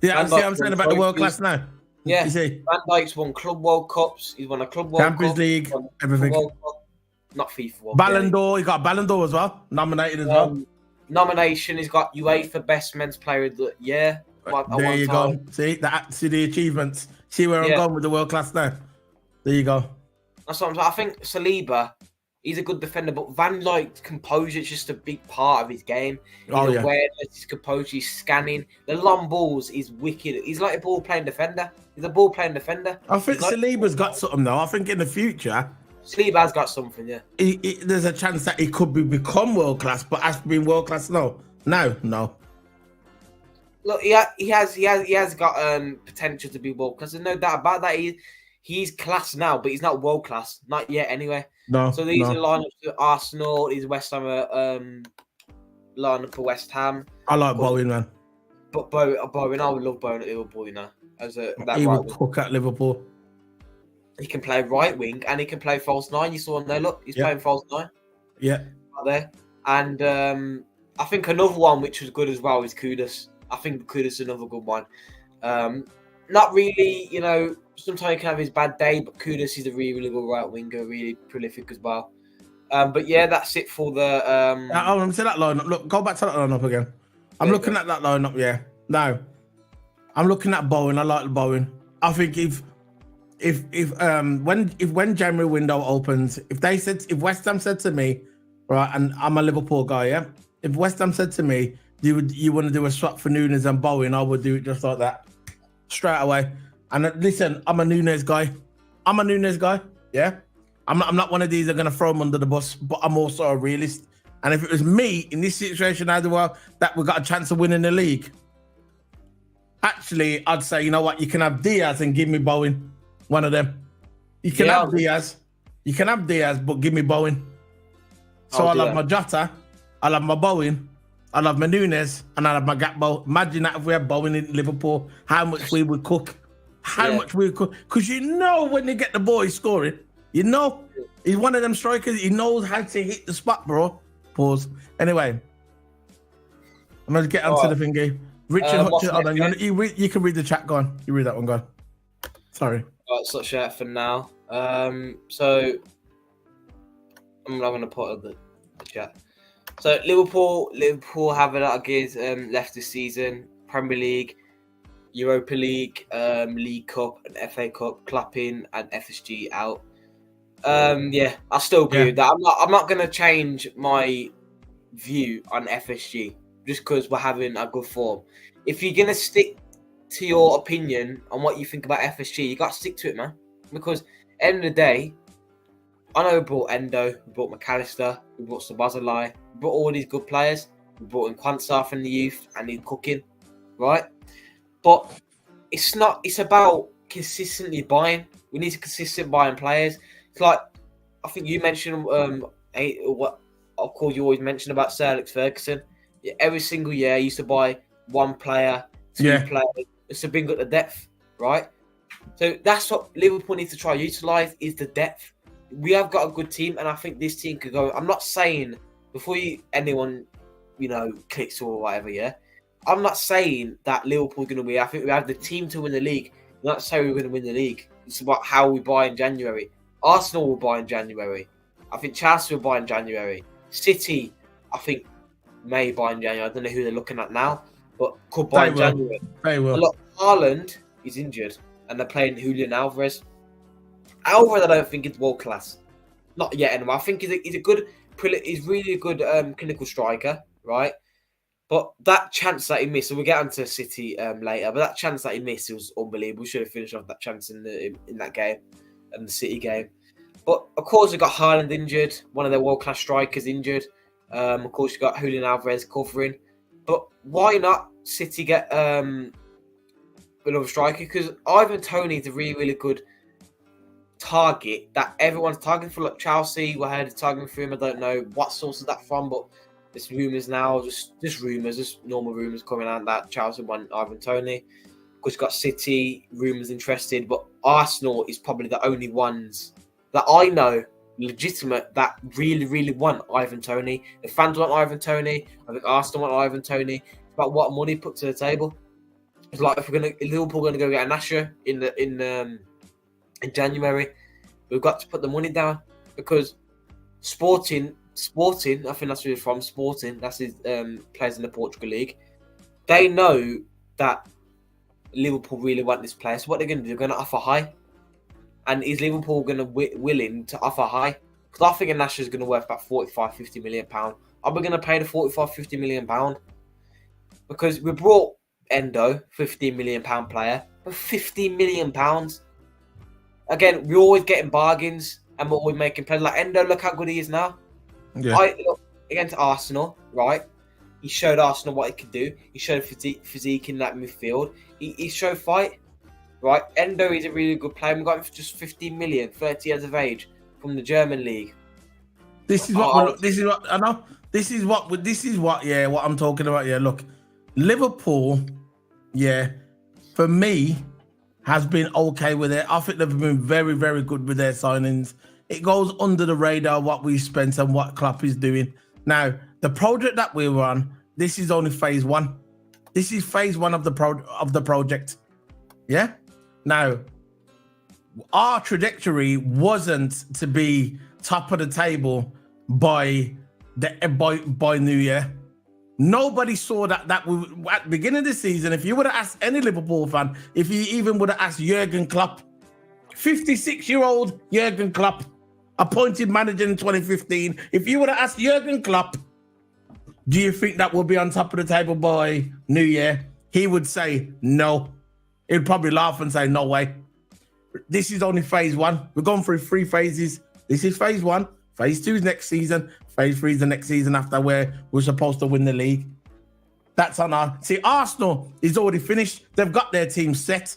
Yeah, see what I'm saying about the world class now. Yeah, you see? Van Dijk's won Club World Cups. He's won a Club World Champions Cup, League, everything. World Cup, not FIFA World Ballon d'Or. He got a Ballon d'Or as well, nominated as well. Nomination. He's got UEFA Best Men's Player of the Year. There you go. See the achievements. See where I'm going with the world class now. There you go. That's what I'm saying. I think Saliba, he's a good defender, but Van Dijk's composure is just a big part of his game. His awareness, his composure, his scanning. The long balls is wicked. He's like a ball-playing defender. He's a ball-playing defender. I think Saliba's got something, though. I think in the future... Saliba has got something, yeah. There's a chance that he could become world-class, but as being world-class, no. Look, he has got potential to be world-class. There's no doubt about that. He's class now, but he's not world-class. Not yet, anyway. No. So these are lineups for Arsenal. These West Ham lineup for West Ham. I like Bowen, man. But Bowen, I would love Bowen at Liverpool, you know. He would cook at Liverpool. He can play right wing and he can play false 9. You saw him there. Look, he's playing false 9. Yeah. Right there. And I think another one which was good as well is Kudus. I think Kudus is another good one. Not really, you know. Sometimes he can have his bad day, but Kudus is a really, really good right winger, really prolific as well. But yeah, that's it for the. I'm seeing that lineup. Look, go back to that lineup again. I'm looking at that lineup. Yeah, no, I'm looking at Bowen. I like Bowen. I think when January window opens, if West Ham said to me, right, and I'm a Liverpool guy, yeah. If West Ham said to me, you want to do a swap for Nunes and Bowen, I would do it just like that, straight away. And listen, I'm a Nunes guy. Yeah. I'm not one of these that are going to throw them under the bus, but I'm also a realist. And if it was me in this situation as well, that we got a chance of winning the league, actually, I'd say, you know what, you can have Diaz and give me Bowen, one of them. You can have Diaz, but give me Bowen. So I'll have my Jota, I'll have my Bowen, I'll have my Nunes, and I'll have my Gakpo. Imagine that if we had Bowen in Liverpool, how much we would cook. Much we would cook. Because you know when they get the boy scoring, you know, he's one of them strikers, he knows how to hit the spot, bro. Pause. Anyway, I'm going to get onto the thingy. Richard Hutchins, hold on, you can read the chat, go on. You read that one, go on. Sorry. Right, so share for now. So I'm not going to put up the chat. So Liverpool have a lot of gears left this season. Premier League, Europa League, League Cup and FA Cup, clapping and FSG out. I still agree with that. I'm not going to change my view on FSG just because we're having a good form. If you're going to stick to your opinion on what you think about FSG, you got to stick to it, man. Because at the end of the day, I know we brought Endo, we brought McAllister, we brought Szoboszlai, we brought all these good players. We brought in Quansah from the youth and he's cooking, right? But it's about consistently buying. We need to consistently buying players. It's like, I think you mentioned, what of course you always mention about Sir Alex Ferguson. Yeah, every single year I used to buy one player, two players, just to bring up the depth, right? So that's what Liverpool needs to try to utilise is the depth. We have got a good team, and I think this team could go. I'm not saying before anyone, clicks or whatever. Yeah, I'm not saying that Liverpool's going to win. I think we have the team to win the league. I'm not saying we're going to win the league. It's about how we buy in January. Arsenal will buy in January. I think Chelsea will buy in January. City, I think, may buy in January. I don't know who they're looking at now, but could buy in January. They will. Look, Haaland is injured, and they're playing Julian Alvarez. Alvarez, I don't think is world class. Not yet, anyway. I think he's really a good clinical striker, right? But that chance that he missed, so we'll get onto City later, but that chance that he missed was unbelievable. We should have finished off that chance in that game, in the City game. But, of course, we've got Haaland injured, one of their world-class strikers injured. Of course, you've got Julian Alvarez covering. But why not City get another striker? Because Ivan Toney is a really, really good target that everyone's targeting for. Like Chelsea, we heard targeting for him. I don't know what source is that from, but there's rumours now, just rumours, just normal rumours coming out that Chelsea want Ivan Toney. Of course, you've got City, rumours interested, but Arsenal is probably the only ones that I know legitimate that really, really want Ivan Toney. The fans want Ivan Toney. I think Arsenal want Ivan Toney. It's about what money put to the table. It's like if Liverpool going to go get a Nasher in January, we've got to put the money down because Sporting, I think that's where he's from. Sporting, that's his plays in the Portugal League. They know that Liverpool really want this player. So what they're going to do? They're going to offer high. And is Liverpool going to willing to offer high? Because I think a Nasher is going to worth about 45, 50 million pounds. Are we going to pay the 45, 50 million pound? Because we brought Endo, 15 million pound player, for 15 million pounds. Again, we're always getting bargains and we're always making players. Like Endo, look how good he is now. Yeah. Look, against Arsenal, right? He showed Arsenal what he could do. He showed physique in that midfield. He showed fight. Right, Endo is a really good player. We got him for just 15 million, 30 years of age, from the German league. This is what I know. This is what what I'm talking about. Yeah, look, Liverpool, for me, has been okay with it. I think they've been very, very good with their signings. It goes under the radar what we spent and what Klopp is doing. Now, the project that we were on, this is only phase one. This is phase one of the project. Yeah. Now, our trajectory wasn't to be top of the table by New Year. Nobody saw that we at the beginning of the season. If you would have asked any Liverpool fan, if you even would have asked Jurgen Klopp, 56-year-old Jurgen Klopp, appointed manager in 2015, if you would have asked Jurgen Klopp, do you think that we'll be on top of the table by New Year? He would say no. He'd probably laugh and say, no way. This is only phase one. We're going through 3 phases. This is phase 1. Phase 2 is next season. Phase 3 is the next season after, where we're supposed to win the league. That's on our... See, Arsenal is already finished. They've got their team set.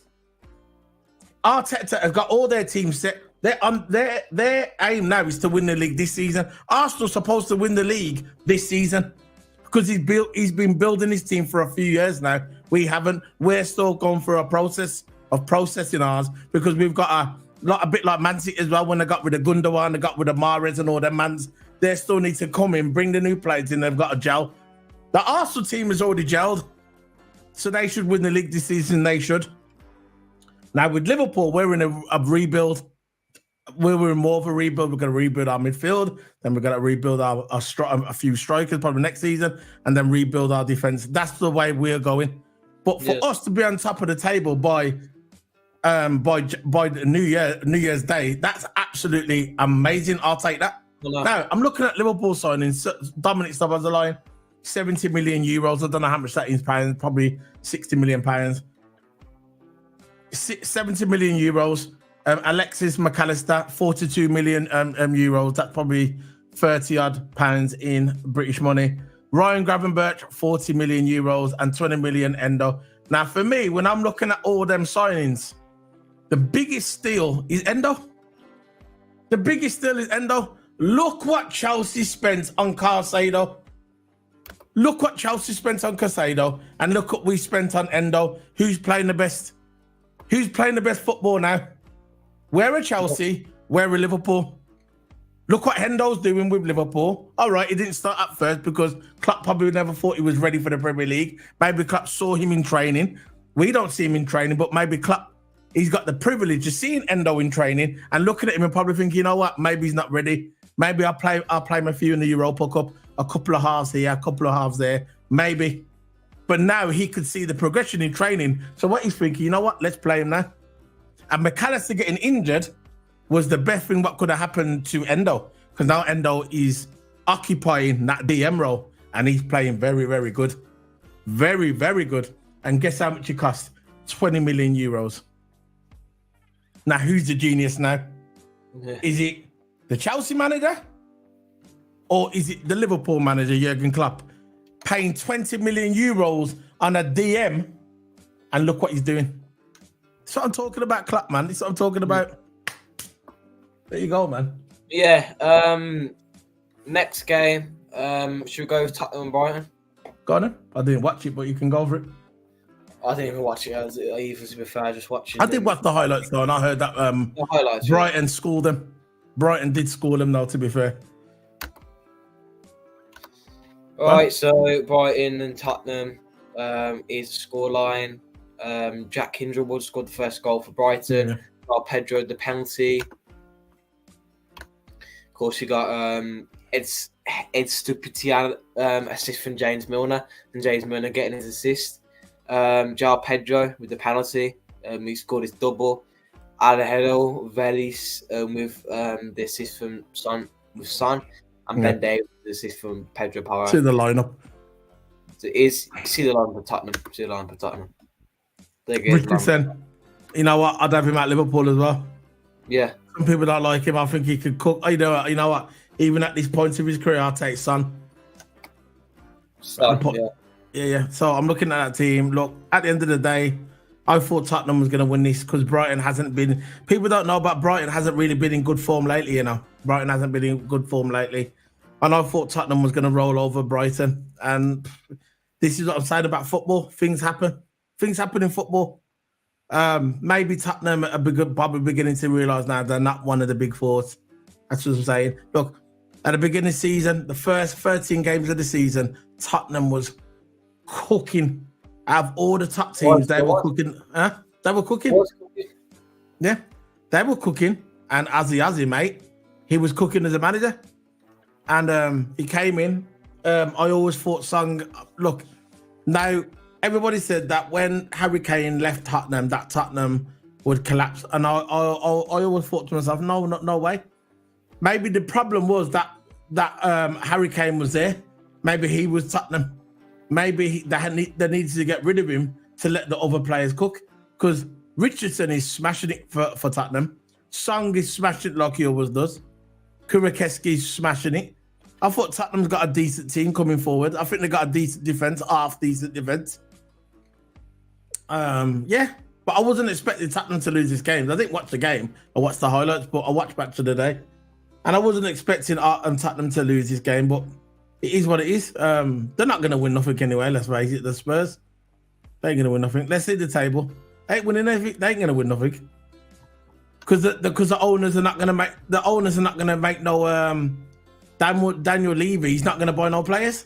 Arteta has got all their teams set. Their aim now is to win the league this season. Arsenal's supposed to win the league this season because he's been building his team for a few years now. We haven't. We're still going through a process of processing ours because we've got a bit like Man City as well. When they got rid of Gundogan, they got rid of Mahrez and all them mans. They still need to come in, bring the new players in. They've got to gel. The Arsenal team has already gelled, so they should win the league this season. They should. Now with Liverpool, we're in a rebuild. We're in more of a rebuild. We're going to rebuild our midfield. Then we're going to rebuild a few strikers probably next season, and then rebuild our defense. That's the way we're going. But for us to be on top of the table by the New Year's Day, that's absolutely amazing. I'll take that. Well, now I'm looking at Liverpool signings. Dominic Szoboszlai, 70 million euros. I don't know how much that is pounds. Probably 60 million pounds. 70 million euros. Alexis McAllister, 42 million euros. That's probably 30 odd pounds in British money. Ryan Gravenberch, 40 million euros and 20 million Endo. Now, for me, when I'm looking at all them signings, the biggest steal is Endo. The biggest steal is Endo. Look what Chelsea spent on Caicedo. Look what Chelsea spent on Caicedo, and look what we spent on Endo. Who's playing the best? Who's playing the best football now? We're a Chelsea. We're a Liverpool. Look what Hendo's doing with Liverpool. All right, he didn't start at first because Klopp probably never thought he was ready for the Premier League. Maybe Klopp saw him in training. We don't see him in training, but maybe Klopp, he's got the privilege of seeing Endo in training and looking at him and probably thinking, you know what, maybe he's not ready. Maybe I'll play him a few in the Europa Cup, a couple of halves here, a couple of halves there, maybe. But now he could see the progression in training. So what he's thinking, you know what, let's play him now. And McAllister getting injured was the best thing what could have happened to Endo, because now Endo is occupying that DM role and he's playing very, very good. Very, very good. And guess how much it cost? 20 million euros. Now, who's the genius now? Yeah. Is it the Chelsea manager or is it the Liverpool manager, Jurgen Klopp, paying 20 million euros on a DM? And look what he's doing. That's what I'm talking about, Klopp, man. That's what I'm talking about. There you go, man. Yeah. Next game. Should we go with Tottenham and Brighton? Go on then. I didn't watch it, but you can go for it. I didn't even watch it. Even to be fair, just watching. I did watch the highlights though, and I heard that the highlights, Brighton schooled them. Brighton did school them though, to be fair. All right, so Brighton and Tottenham is scoreline. Jack Hindlewood scored the first goal for Brighton. Yeah. Got Pedro the penalty. Of course, you got Ed Stupitian assist from James Milner, and James Milner getting his assist. João Pedro with the penalty. He scored his double. Alejandro Velis with the assist from Son, and Ben Davies with the assist from Pedro Porro. See the lineup. So see the line for Tottenham. Richardson, you know what? I'd have him at Liverpool as well. Yeah. Some people don't like him. I think he could cook. You know what? Even at this point of his career, I'll take Son. Yeah. So I'm looking at that team. Look, at the end of the day, I thought Tottenham was going to win this because Brighton hasn't been... People don't know about Brighton hasn't really been in good form lately, you know. Brighton hasn't been in good form lately. And I thought Tottenham was going to roll over Brighton. And this is what I'm saying about football. Things happen. Things happen in football. Maybe Tottenham are probably beginning to realise now they're not one of the big fours. That's what I'm saying. Look, at the beginning of the season, the first 13 games of the season, Tottenham was cooking. Out of all the top teams, they were cooking. They were cooking. Yeah, they were cooking. And Azzy, mate, he was cooking as a manager. And he came in. I always thought look, now everybody said that when Harry Kane left Tottenham, that Tottenham would collapse. And I always thought to myself, no way. Maybe the problem was that Harry Kane was there. Maybe he was Tottenham. Maybe they needed to get rid of him to let the other players cook. Because Richardson is smashing it for Tottenham. Song is smashing it like he always does. Kurekeski's smashing it. I thought Tottenham's got a decent team coming forward. I think they got a decent defense, half decent defense. Yeah, but I wasn't expecting Tottenham to lose this game. I didn't watch the game. I watched the highlights, but I watched Match of the Day, and I wasn't expecting Tottenham to lose this game. But it is what it is. They're not going to win nothing anyway. Let's face it. The Spurs, they ain't going to win nothing. Let's see the table. They ain't winning anything. They ain't going to win nothing because the owners are not going to make no Daniel Levy. He's not going to buy no players.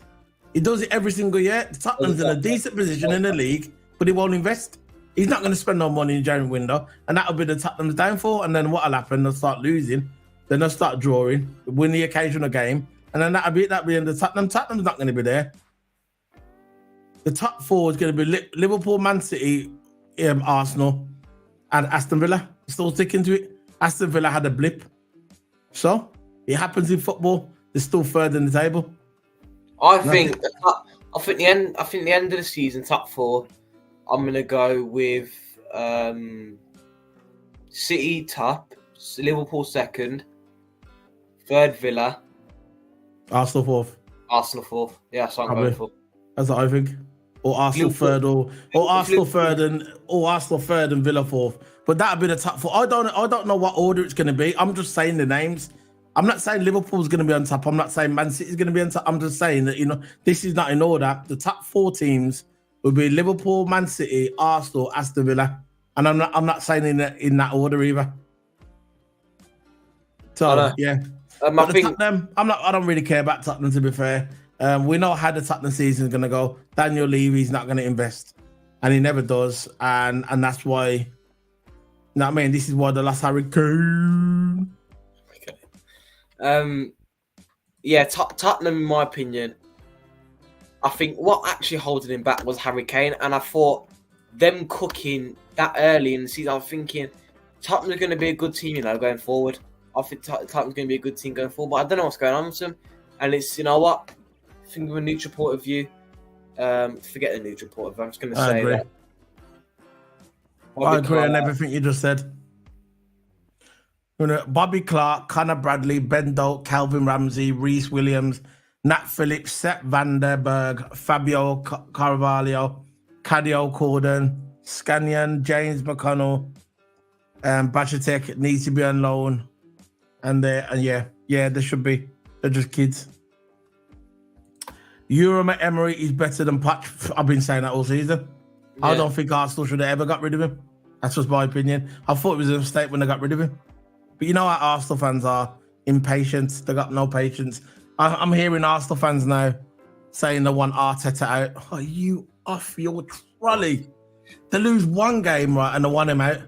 He does it every single year. Tottenham's in a decent position in the league, but he won't invest. He's not going to spend no money in the January window, and that'll be the Tottenham's downfall. And then what'll happen? They'll start losing. Then they'll start drawing, win the occasional game, and then that'll be the end of Tottenham. Tottenham's not going to be there. The top four is going to be Liverpool, Man City, Arsenal, and Aston Villa. Still sticking to it. Aston Villa had a blip, so it happens in football. They're still third in the table. I think the end of the season, top four. I'm gonna go with City top, Liverpool second, third Villa, Arsenal fourth. Arsenal fourth. Yeah, so I'm going for. That's what I think. Or Arsenal third, or Arsenal third and Villa fourth. But that'd be the top four. I don't know what order it's gonna be. I'm just saying the names. I'm not saying Liverpool's going to be on top. I'm not saying Man City's going to be on top. I'm just saying that, this is not in order. The top four teams will be Liverpool, Man City, Arsenal, Aston Villa. And I'm not saying in that order either. So, yeah. I don't really care about Tottenham, to be fair. We know how the Tottenham season is going to go. Daniel Levy's not going to invest. And he never does. And that's why, you know what I mean? This is why the last Harry Kane. Tottenham, in my opinion, I think what actually holding him back was Harry Kane, and I thought them cooking that early in the season, I'm thinking Tottenham's going to be a good team, going forward. I think Tottenham's going to be a good team going forward, but I don't know what's going on with them. And it's, what? I think of a neutral point of view. Forget the neutral point of view. I'm just going to say that. I agree on everything you just said. Bobby Clark, Connor Bradley, Ben Doak, Calvin Ramsey, Reece Williams, Nat Phillips, Sepp van der Berg, Fabio Carvalho, Cadio Corden, Scanian, James McConnell, Bachatek needs to be on loan. They should be. They're just kids. Euro Emery is better than Poch. I've been saying that all season. Yeah. I don't think Arsenal should have ever got rid of him. That's just my opinion. I thought it was a mistake when they got rid of him. But you know how Arsenal fans are, impatient. They got no patience. I'm hearing Arsenal fans now saying they want Arteta out. Are you off your trolley? They lose one game, right, and they want him out.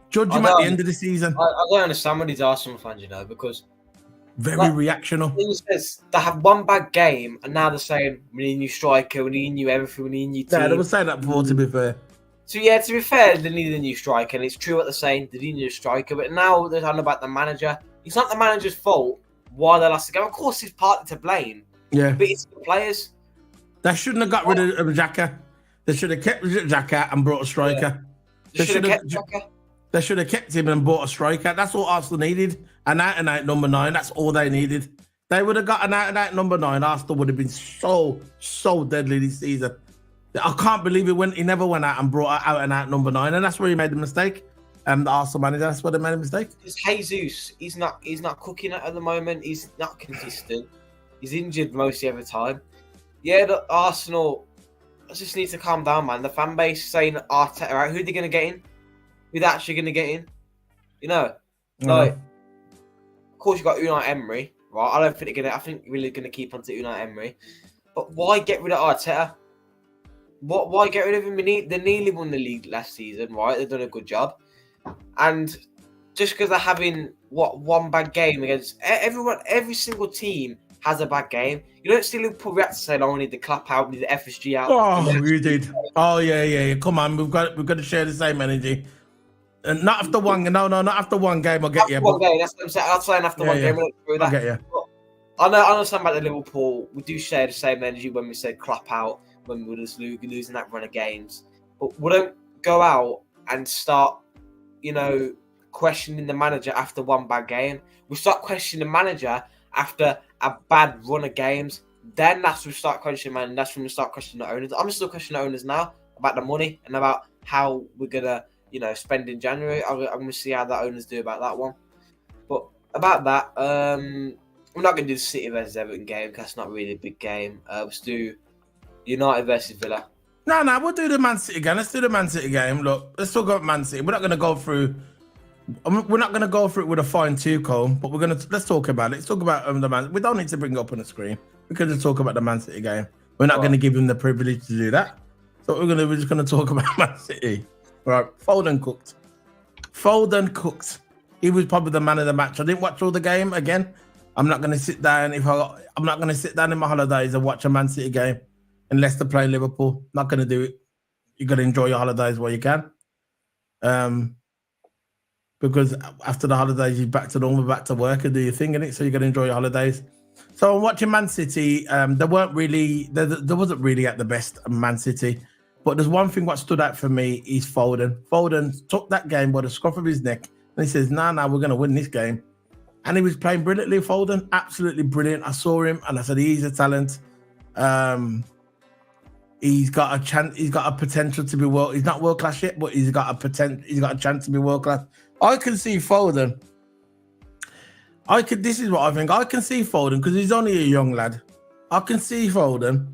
Judge him at the end of the season. I don't understand what these Arsenal fans, because... Very reactional. Says they have one bad game, and now they're saying, we need a new striker, we need a new everything, we need a new team. Yeah, they were saying that before, to be fair. So, yeah, to be fair, they needed a new striker, and it's true what they're saying. They need a new striker, but now they're talking about the manager. It's not the manager's fault why they lost the game. Of course, he's partly to blame. Yeah. But it's the players. They shouldn't have got rid of Xhaka. They should have kept Xhaka and brought a striker. Yeah. They should have kept Xhaka. They should have kept him and bought a striker. That's all Arsenal needed. An out-and-out number 9. That's all they needed. They would have got an out-and-out number 9. Arsenal would have been so deadly this season. I can't believe he never went out and brought out and out number 9, and that's where he made the mistake. The Arsenal manager, that's where they made a mistake. Because Jesus, he's not cooking at the moment. He's not consistent. He's injured most every time. Yeah, the Arsenal just needs to calm down, man. The fan base saying Arteta out. Who are they going to get in? Who they actually going to get in? Of course you got Unai Emery, right? I don't think they're going to. I think really going to keep on to Unai Emery. But why get rid of Arteta? Why get rid of him? They nearly won the league last season, right? They've done a good job. And just because they're having, one bad game against everyone, every single team has a bad game. You don't see Liverpool react to say, we need the clap out, we need the FSG out. Oh, you did. Oh, yeah. Come on, we've got to share the same energy. And not after one, not after one game, I'll get you. One game, that's what I'm saying. I'm saying after one game, we'll I'll get you. I understand about the Liverpool. We do share the same energy when we say clap out, when we're just losing that run of games. But we don't go out and start, questioning the manager after one bad game. We start questioning the manager after a bad run of games. Then that's when we start questioning, man. That's when we start questioning the owners. I'm still questioning the owners now about the money and about how we're gonna, spend in January. I'm gonna see how the owners do about that one. But about that, I'm not gonna do the City versus Everton game because that's not really a big game. Let's do United versus Villa. No, we'll do the Man City game. Let's do the Man City game. Look, let's talk about Man City. We're not gonna go through. We're not gonna go through it with a fine-tooth comb, but let's talk about it. Let's talk about the Man. We don't need to bring it up on the screen. We can just talk about the Man City game. We're not going to give him the privilege to do that. So we're just going to talk about Man City. Right, Foden cooked. He was probably the man of the match. I didn't watch all the game again. I'm not going to sit down I'm not going to sit down in my holidays and watch a Man City game unless they play Liverpool. Not going to do it. You got to enjoy your holidays while you can. Because after the holidays, you're back to normal, back to work and do your thing, innit? So you got to enjoy your holidays. So I'm watching Man City. There wasn't really at the best Man City, but there's one thing what stood out for me is Foden. Foden took that game by the scruff of his neck and he says, "Nah, we're going to win this game." And he was playing brilliantly. Foden, absolutely brilliant. I saw him and I said, he's a talent. He's got a chance. He's got a potential to be he's not world class yet, but he's got a potential. He's got a chance to be world class. I can see Foden. This is what I think. I can see Foden because he's only a young lad. I can see Foden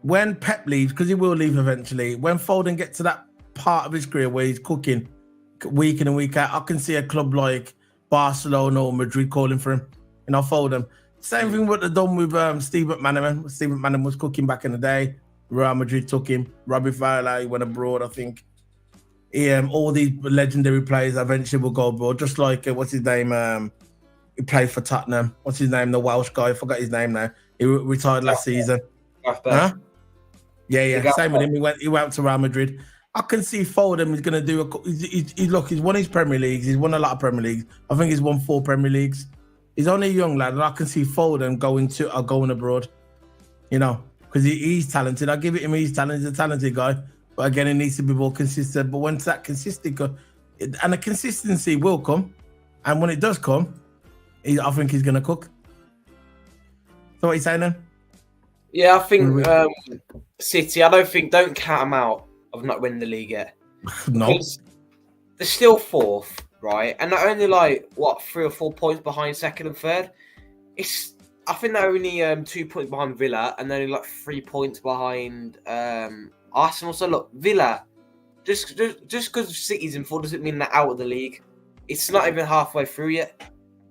when Pep leaves, because he will leave eventually. When Foden gets to that part of his career where he's cooking week in and week out, I can see a club like Barcelona or Madrid calling for him. Foden. Same thing what they've done with Steve McManaman. Steve McManaman was cooking back in the day. Real Madrid took him. Robbie Fowler, he went abroad, I think. All these legendary players eventually will go abroad. Just like what's his name? He played for Tottenham. What's his name? The Welsh guy. I forgot his name now. He retired last season. Huh? Yeah. Same with him. He went to Real Madrid. I can see Foden is going to do he's won his Premier Leagues. He's won a lot of Premier Leagues. I think he's won 4 Premier Leagues. He's only a young lad, and I can see Foden going abroad. Because he's talented. I give it him. He's talented. He's a talented guy. But again, it needs to be more consistent. But once that and the consistency will come, and when it does come, I think he's going to cook. So what are you saying then? Yeah, I think City, don't count them out of not winning the league yet. No. Because they're still 4th, right? And they're only 3 or 4 points behind 2nd and 3rd. I think they're only 2 points behind Villa and they're only 3 points behind Arsenal. So look, Villa, just because City's in 4th doesn't mean they're out of the league. It's not even halfway through yet.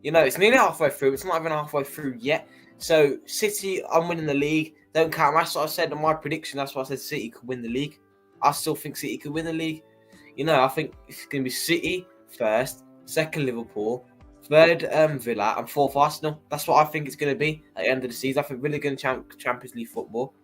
It's nearly halfway through. It's not even halfway through yet. So City, I'm winning the league. Don't count. That's what I said in my prediction. That's why I said City could win the league. I still think City could win the league. I think it's going to be City first, 2nd Liverpool, 3rd Villa, and 4th Arsenal. That's what I think it's going to be at the end of the season. I think really good Champions League football.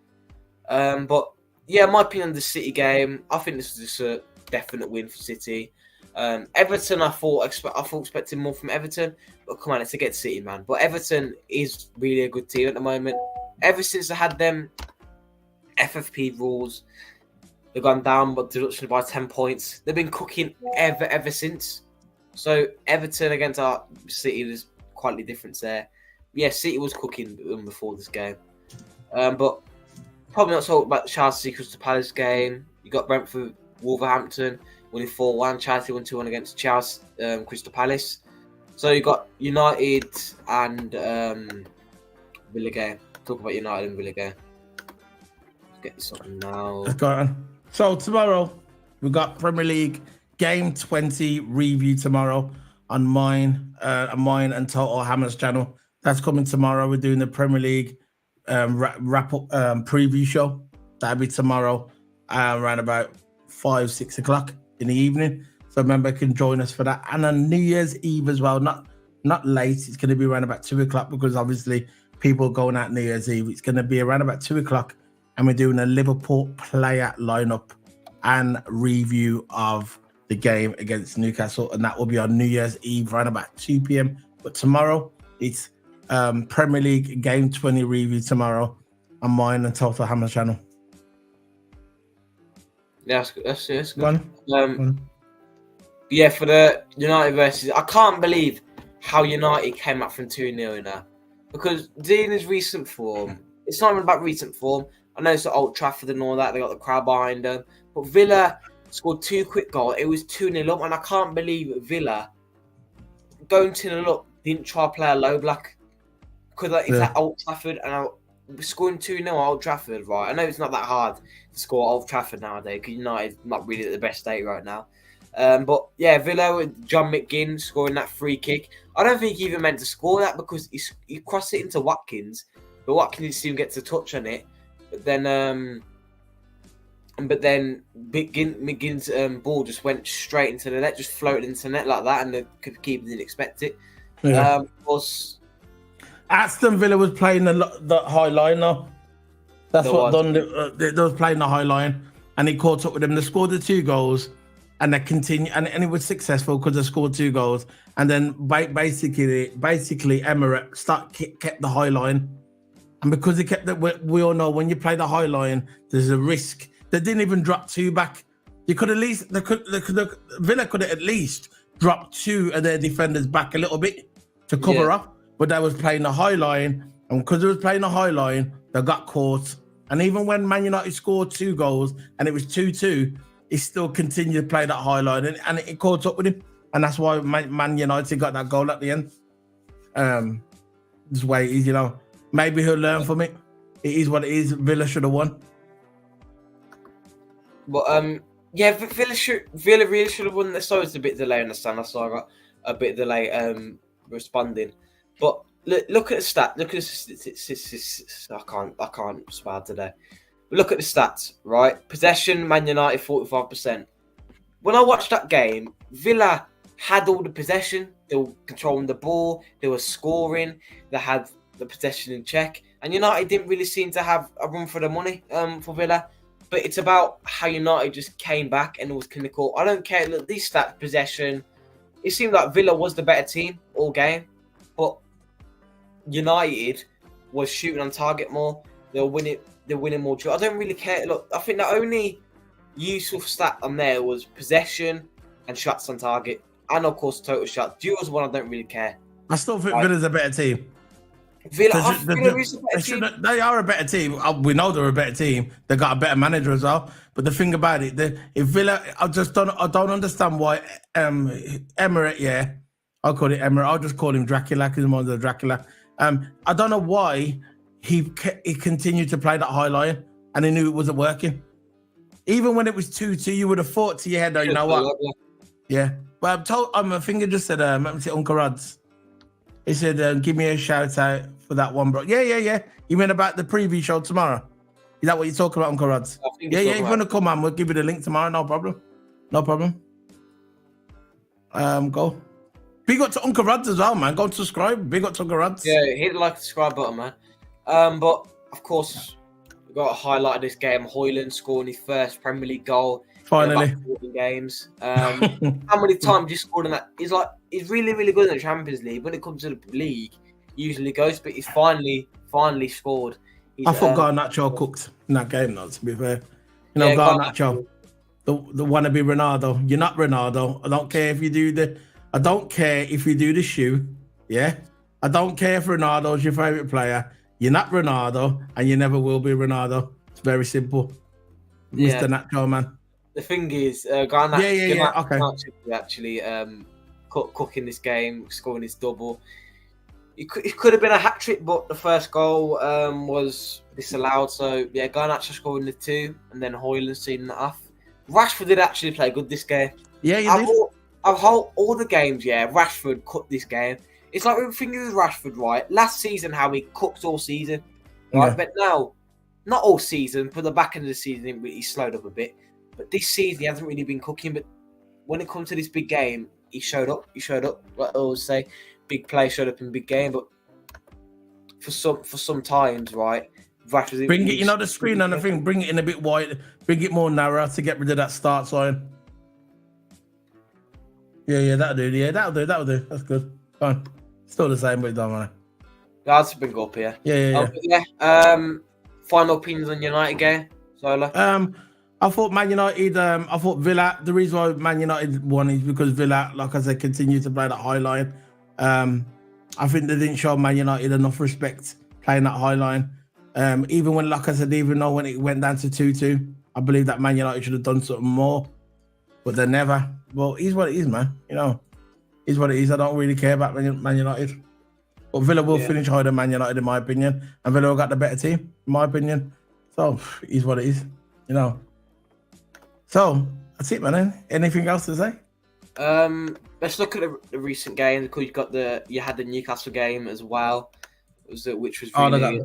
But yeah, my opinion on the City game, I think this was just a definite win for City. Everton, I thought expecting more from Everton, but come on, it's against City, man. But Everton is really a good team at the moment. Ever since they had them FFP rules, they've gone down but deduction by 10 points. They've been cooking ever since. So Everton against our City, there's quite a difference there. Yeah, City was cooking before this game, but probably not talk about the Chelsea Crystal Palace game. You got Brentford, Wolverhampton winning 4-1. Chelsea won 2-1 against Chelsea, Crystal Palace. So you got United and Villa game. Talk about United and Villa game. Let's get this on now. Let's go on. So tomorrow we've got Premier League Game 20 review tomorrow on mine and Total Hammers channel. That's coming tomorrow. We're doing the Premier League wrap up preview show. That'll be tomorrow around about 5-6 o'clock in the evening. So remember, you can join us for that. And on New Year's Eve as well, not late. It's going to be around about 2 o'clock because obviously people going out New Year's Eve. It's going to be around about 2 o'clock, and we're doing a Liverpool player lineup and review of the game against Newcastle, and that will be on New Year's Eve around about 2 p.m. But tomorrow it's Premier League Game 20 review tomorrow on mine and Total Hammer channel. Yeah, that's good. Yeah, for the United versus, I can't believe how United came up from 2-0 now. Because Dina's recent form, it's not even about recent form. I know it's at Old Trafford and all that, they got the crowd behind them. But Villa scored 2 quick goals. It was 2-0 up, and I can't believe Villa going 2-0 up didn't try to play a low block. Because it's at Old Trafford, and scoring 2-0 at Old Trafford, right? I know it's not that hard to score at Old Trafford nowadays, because United's not really at the best state right now. But yeah, Villa with John McGinn scoring that free kick. I don't think he even meant to score that because he crossed it into Watkins, but Watkins didn't get to touch on it. But then McGinn's ball just went straight into the net, just floated into the net like that, and the keeper didn't expect it. Yeah. Aston Villa was playing the high line though. That's what done. They was playing the high line, and he caught up with them. They scored the 2 goals. And they continue, and it was successful because they scored 2 goals. And then basically, Emirates kept the high line, and because he kept that, we all know when you play the high line, there's a risk. They didn't even drop 2 back. You could at least, Villa could have at least dropped 2 of their defenders back a little bit to cover up, but they was playing the high line, and because they was playing the high line, they got caught. And even when Man United scored 2 goals and it was 2-2. He still continued to play that high line, and it caught up with him, and that's why Man United got that goal at the end. This way it is, Maybe he'll learn from it. It is what it is. Villa should have won. But Villa really should have won. Sorry, it's a bit delayed. Understand? I saw I got a bit delay responding, but look at the stat. Look at the I can't swear today. Look at the stats, right? Possession, Man United 45%. When I watched that game, Villa had all the possession. They were controlling the ball. They were scoring. They had the possession in check. And United didn't really seem to have a run for the money for Villa. But it's about how United just came back and it was clinical. I don't care. Look, these stats, possession. It seemed like Villa was the better team all game. But United was shooting on target more. They were winning. They're winning more. I don't really care. Look, I think the only useful stat on there was possession and shots on target, and of course total shots. Duels one I don't really care. I still think Villa's a better team. Villa is a better team. They are a better team. We know they're a better team. They got a better manager as well. But the thing about it, if Villa, I don't understand why Emirates. I'll call it Emirates. I'll just call him Dracula because he's the Dracula. I don't know why. He continued to play that high line, and he knew it wasn't working. Even when it was 2-2, you would have thought to your head, "Oh, you know what? Yeah." But I think he just said, Uncle Rods. He said, "Give me a shout out for that one, bro." Yeah. You mean about the preview show tomorrow? Is that what you're talking about, Uncle Rods? Yeah. If you want to come on, we'll give you the link tomorrow. No problem. Go. Big up to Uncle Rods as well, man. Go subscribe. Big up to Uncle Rods. Yeah, hit the like and subscribe button, man. But of course, we've got to highlight this game. Højlund scoring his first Premier League goal. Finally. In about 14 games. How many times you scored in that? He's really, really good in the Champions League. When it comes to the league, he usually goes, but he's finally scored. I thought Garnacho cooked in that game, though, to be fair. Garnacho, the wannabe Ronaldo. You're not Ronaldo. I don't care if you do the shoe. Yeah. I don't care if Ronaldo's your favourite player. You're not Ronaldo, and you never will be Ronaldo. It's very simple. Mr. Nacho, man. The thing is, Garnacho okay. actually cooking this game, scoring his double. It could have been a hat-trick, but the first goal was disallowed. So, yeah, Garnacho scoring the 2, and then Højlund seeing that off. Rashford did actually play good this game. Yeah, you did. All the games, Rashford cut this game. It's like we think with Rashford, right? Last season, how he cooked all season, right? Yeah. But now, not all season, but the back end of the season, he slowed up a bit. But this season, he hasn't really been cooking. But when it comes to this big game, he showed up. Like I always say, big play showed up in big game. But for some times, right? Rashford bring it, the screen on the thing. Bring it in a bit wide. Bring it more narrow to get rid of that start line. Yeah, that'll do. Yeah, that'll do. That's good. Fine. Still the same, but it don't matter. That's a big up here. Yeah. Final opinions on United game, Zola? I thought Man United, I thought Villa, the reason why Man United won is because Villa, like I said, continued to play that high line. I think they didn't show Man United enough respect playing that high line. Even when, like I said, even though when it went down to 2-2, I believe that Man United should have done something more, but they never. Well, it is what it is, man. You know, it is what it is. I don't really care about Man United. But Villa will finish higher than Man United, in my opinion. And Villa got the better team, in my opinion. So, it is what it is, you know. So, that's it, man. Anything else to say? Let's look at the recent game because you had the Newcastle game as well. Which was really...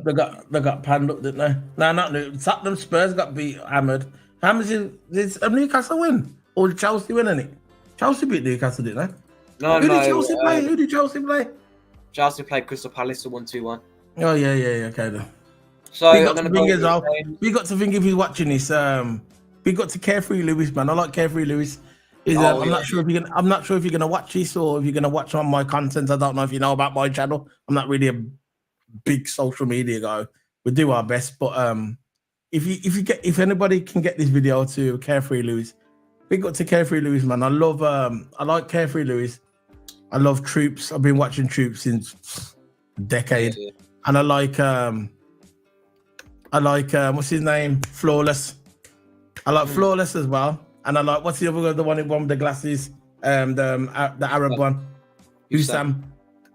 they got panned up, didn't they? No, not Tottenham. Spurs got beat, hammered. How much did Newcastle win? Or did Chelsea win, innit? Chelsea beat Newcastle, didn't they? No, Who did Chelsea play? Who did Chelsea play? Chelsea played Crystal Palace 1-2-1. Oh yeah, okay then. So we got to think if he's watching this. We got to Carefree Lewis, man. I like Carefree Lewis. I'm not sure if you're gonna watch this or if you're gonna watch on my content. I don't know if you know about my channel. I'm not really a big social media guy. We do our best, but if anybody can get this video to Carefree Lewis, big up to Carefree Lewis, man. I like Carefree Lewis. I love Troops. I've been watching Troops since a decade, and I like what's his name, Flawless. I like Flawless as well, and I like what's the other guy, the one with the glasses, the Arab one, Usam.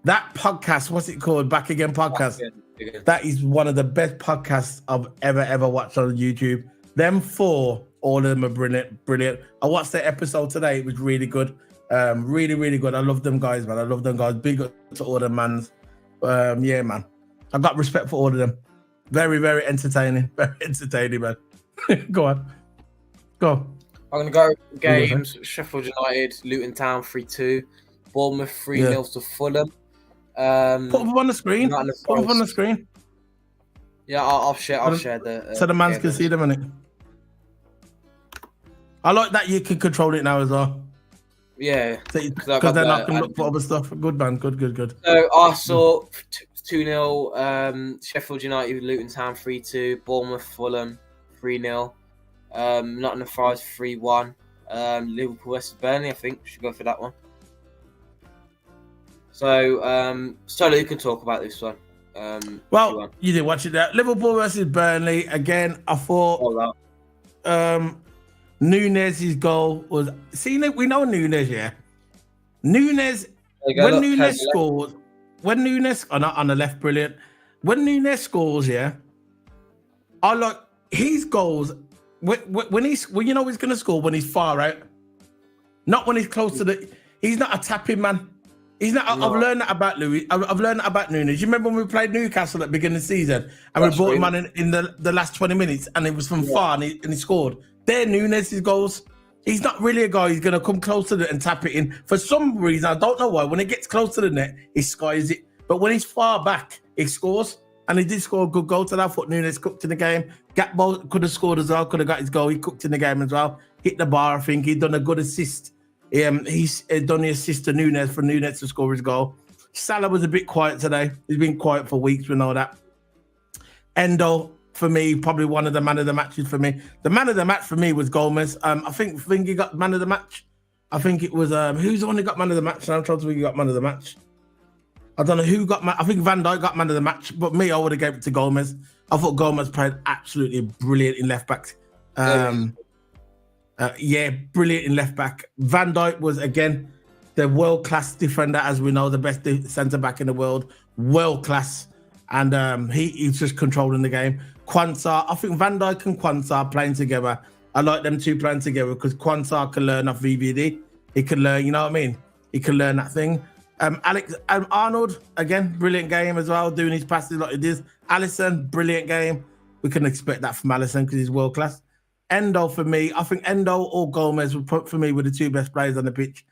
That podcast, what's it called? Back Again podcast. That is one of the best podcasts I've ever watched on YouTube. Them four, all of them are brilliant. I watched their episode today. It was really good. Really good. I love them guys, man. I love them guys. Big up to all them mans. Yeah, man. I got respect for all of them. Very entertaining. Very entertaining, man. Go on. Go. I'm going to go games. Sheffield United, Luton Town 3-2. Bournemouth 3-0 to Fulham. Put them on the screen. Put them on the screen. Yeah, I'll share the... so the mans can see them, innit? I like that you can control it now as well. Yeah. Because then I can look for other stuff. Good, man. Good. So Arsenal 2-0. Sheffield United, Luton Town 3-2. Bournemouth, Fulham 3-0. Nottingham Forest 3-1. Liverpool West Burnley, I think. Should go for that one. So, Solo, you can talk about this one. Well, you did watch it there. Liverpool versus Burnley. Again, I thought Nunez's goal was... See, we know Nunez, yeah? Nunez, when Nunez scores... When Nunez... Oh, not on the left, brilliant. When Nunez scores, yeah, I like his goals... When he's going to score when he's far out. Not when he's close to the... He's not a tapping man. He's not. No. I've learned that about Louis. I've learned that about Nunez. You remember when we played Newcastle at the beginning of the season and we brought him on in the last 20 minutes and it was from far and he scored. There, Nunez's goals. He's not really a guy who's going to come close to it and tap it in. For some reason, I don't know why, when he gets close to the net, he skies it. But when he's far back, he scores. And he did score a good goal to that. I thought Nunez cooked in the game. Gakpo could have scored as well, could have got his goal. He cooked in the game as well. Hit the bar, I think. He'd done a good assist. He's done the assist to Nunez for Nunez to score his goal. Salah was a bit quiet today. He's been quiet for weeks, we know that. Endo, for me, probably one of the man of the matches for me. The man of the match for me was Gomez. I think he got man of the match. I think it was, who's the one who got man of the match? I'm trying to think who got man of the match. I don't know who got I think Van Dijk got man of the match, but me, I would have gave it to Gomez. I thought Gomez played absolutely brilliant in left back. Brilliant in left back. Van Dijk was, again, the world-class defender, as we know, the best centre-back in the world. World-class. And he's just controlling the game. Quansah, I think Van Dijk and Quansah playing together. I like them two playing together because Quansah can learn off VVD. He can learn, you know what I mean? He can learn that thing. Arnold, again, brilliant game as well, doing his passes like he did. Alisson, brilliant game. We can expect that from Alisson because he's world-class. Endo, for me, I think Endo or Gomez were the two best players on the pitch.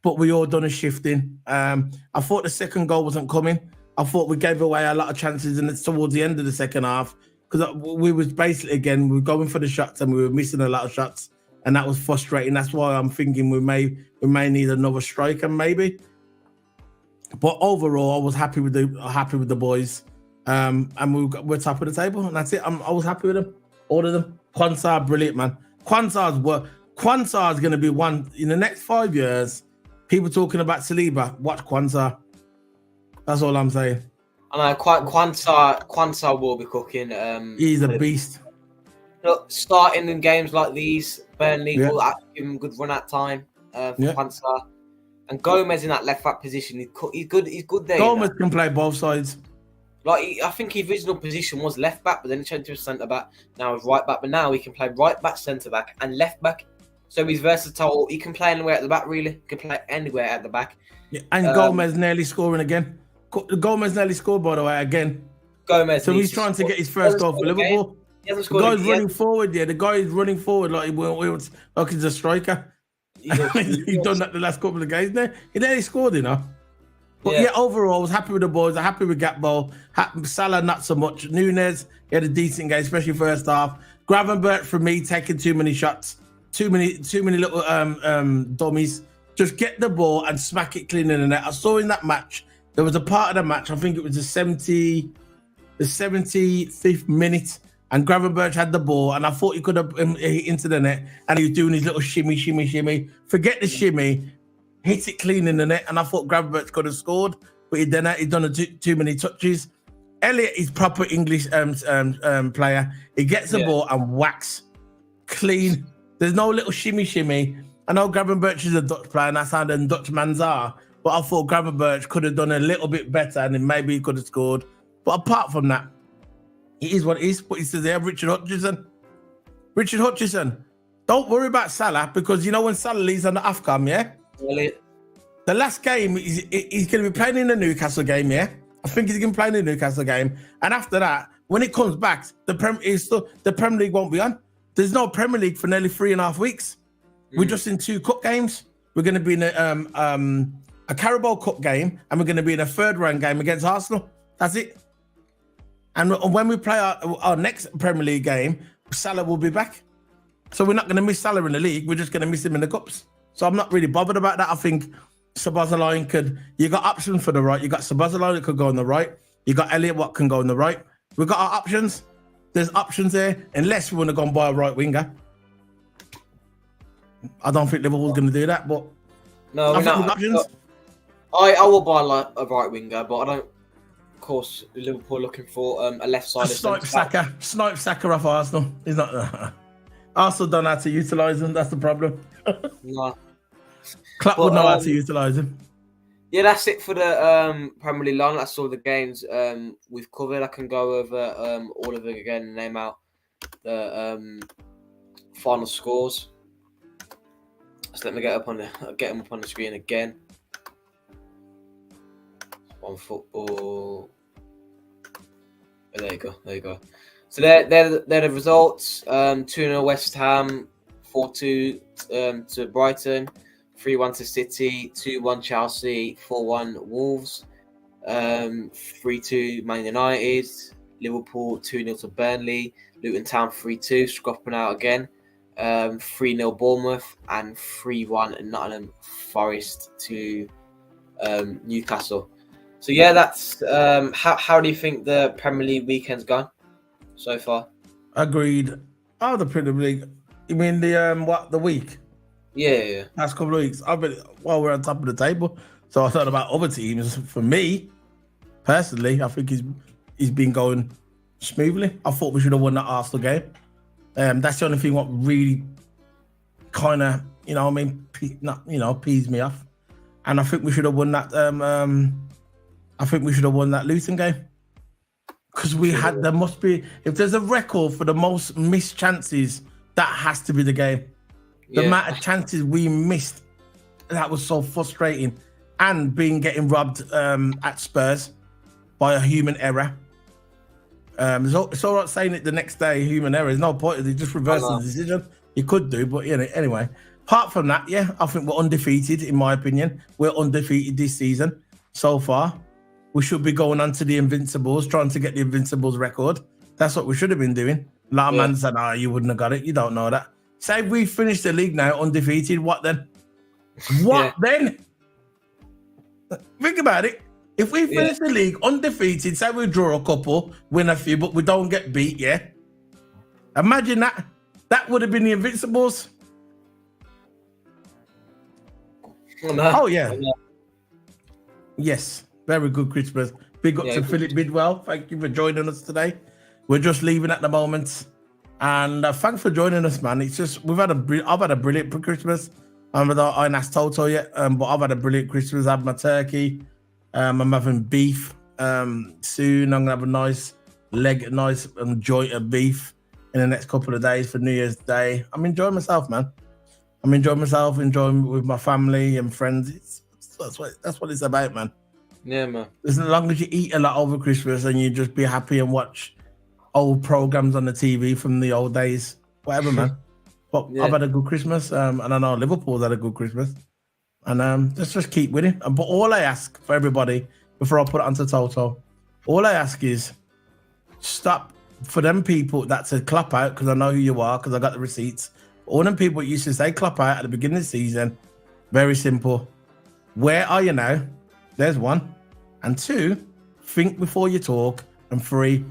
But we all done a shifting. I thought the second goal wasn't coming. I thought we gave away a lot of chances towards the end of the second half because we was basically, again, we were going for the shots and we were missing a lot of shots. And that was frustrating. That's why I'm thinking we may need another striker, maybe. But overall, I was happy with the boys, and we're top of the table, and that's it. I was happy with them, all of them. Quansah, brilliant man. Kwanzaa is going to be one in the next 5 years. People talking about Saliba. Watch Kwanzaa. That's all I'm saying. I know Kwanzaa will be cooking. He's a beast. Look, starting in games like these, Burnley will give him a good run at time for Kwanzaa. And Gomez in that left back position, he's good. He's good there. Gomez can play both sides. Like I think his original position was left back, but then he changed to a centre back. Now he's right back, but now he can play right back, centre back, and left back. So he's versatile. He can play anywhere at the back. Really, he can play anywhere at the back. Yeah, and Gomez nearly scoring again. Gomez nearly scored, by the way, again. Gomez. So he's trying to get his first goal for Liverpool. The guy's running forward. Yeah, the guy is running forward like he's a striker. He's done that the last couple of games. He nearly scored, you know. But yeah, overall, I was happy with the boys. I'm happy with Gakpo. Salah, not so much. Nunez, he had a decent game, especially first half. Gravenberch, for me, taking too many shots. Too many little dummies. Just get the ball and smack it clean in the net. I saw in that match, there was a part of the match, I think it was the 75th minute, and Gravenberch had the ball, and I thought he could have hit into the net, and he was doing his little shimmy. Forget the shimmy. Hit it clean in the net, and I thought Gravenberch could have scored, but he'd done too many touches. Elliott is proper English player. He gets the ball and whacks clean. There's no little shimmy. I know Gravenberch is a Dutch player, and that's how the Dutch mans are, but I thought Gravenberch could have done a little bit better, and then maybe he could have scored. But apart from that, it is what it is. But he says there, Richard Hutchison, don't worry about Salah, because you know when Salah leaves on the AFCON, yeah? Really? The last game, he's going to be playing in the Newcastle game, yeah? I think he's going to play in the Newcastle game. And after that, when it comes back, the Premier League won't be on. There's no Premier League for nearly 3.5 weeks. We're just in 2 cup games. We're going to be in a Carabao Cup game, and we're going to be in a third-round game against Arsenal. That's it. And when we play our next Premier League game, Salah will be back. So we're not going to miss Salah in the league. We're just going to miss him in the cups. So I'm not really bothered about that. I think Szoboszlai you got options for the right. You got Szoboszlai that could go on the right. You got Elliott what can go on the right. We've got our options. There's options there, unless we want to go and buy a right winger. I don't think Liverpool's going to do that, but no, I think we've got options. I will buy like a right winger, but I don't. Of course, Liverpool looking for a left side. Snipe Saka off Arsenal. He's not. Arsenal don't know how to utilise him. That's the problem. No. Klopp would know how to utilise him. Yeah, that's it for the Premier League line. That's all the games we've covered. I can go over all of it again and name out the final scores. So let me get them up on the screen again. On football. Oh, there you go. So they're the results. 2-0 West Ham, 4-2 to Brighton, 3-1 to City, 2-1 Chelsea, 4-1 Wolves, 3-2 Man United, Liverpool 2-0 to Burnley, Luton Town 3-2, scrapping out again, 3-0 Bournemouth, and 3-1 Nottingham Forest to Newcastle. So yeah, that's how do you think the Premier League weekend's gone so far? Agreed. Oh, the Premier League. You mean the week? Yeah. Last couple of weeks. We're on top of the table. So I thought about other teams. For me, personally, I think he's been going smoothly. I thought we should have won that Arsenal game. That's the only thing what really kind of, pees me off. And I think we should have won that. I think we should have won that Luton game. Because there must be, if there's a record for the most missed chances, that has to be the game. The amount of chances we missed, that was so frustrating. And getting robbed at Spurs by a human error. It's all right saying it the next day, human error. There's no point. They just reversed the decision. You could do, but anyway. Apart from that, I think we're undefeated, in my opinion. We're undefeated this season so far. We should be going on to the Invincibles, trying to get the Invincibles record. That's what we should have been doing. A lot of man said, you wouldn't have got it. You don't know that. Say we finish the league now undefeated, what then? What then? Think about it. If we finish the league undefeated, say we draw a couple, win a few, but we don't get beat, Imagine that. That would have been the Invincibles. Oh, no. Oh yeah. Yes, very good Christmas. Big up to Philip Bidwell. Thank you for joining us today. We're just leaving at the moment, and thanks for joining us, man. It's just I've had a brilliant Christmas. I haven't asked Toto yet, but I've had a brilliant Christmas. I had my turkey. I'm having beef soon. I'm gonna have a nice joint of beef in the next couple of days for New Year's Day. I'm enjoying myself, man. I'm enjoying myself, enjoying with my family and friends. That's what it's about, man. Yeah, man. As long as you eat a lot over Christmas and you just be happy and watch old programs on the TV from the old days, whatever, man. But I've had a good Christmas, and I know Liverpool's had a good Christmas, and let's just keep winning. But all I ask for everybody before I put it onto Toto, all I ask is stop for them people that said clap out, because I know who you are, because I got the receipts. All them people used to say clap out at the beginning of the season. Very simple. Where are you now? There's one. And two, think before you talk. And three,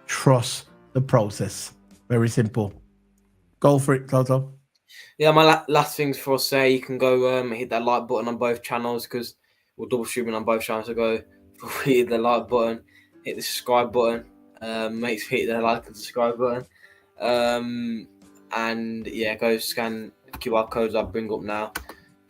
trust the process. Very simple. Go for it, Toto. Yeah, my last things for us say, you can go hit that like button on both channels, because we're double streaming on both channels. So go hit the like button, hit the subscribe button. Make sure you hit the like and subscribe button. And yeah, go scan the QR codes I'll bring up now.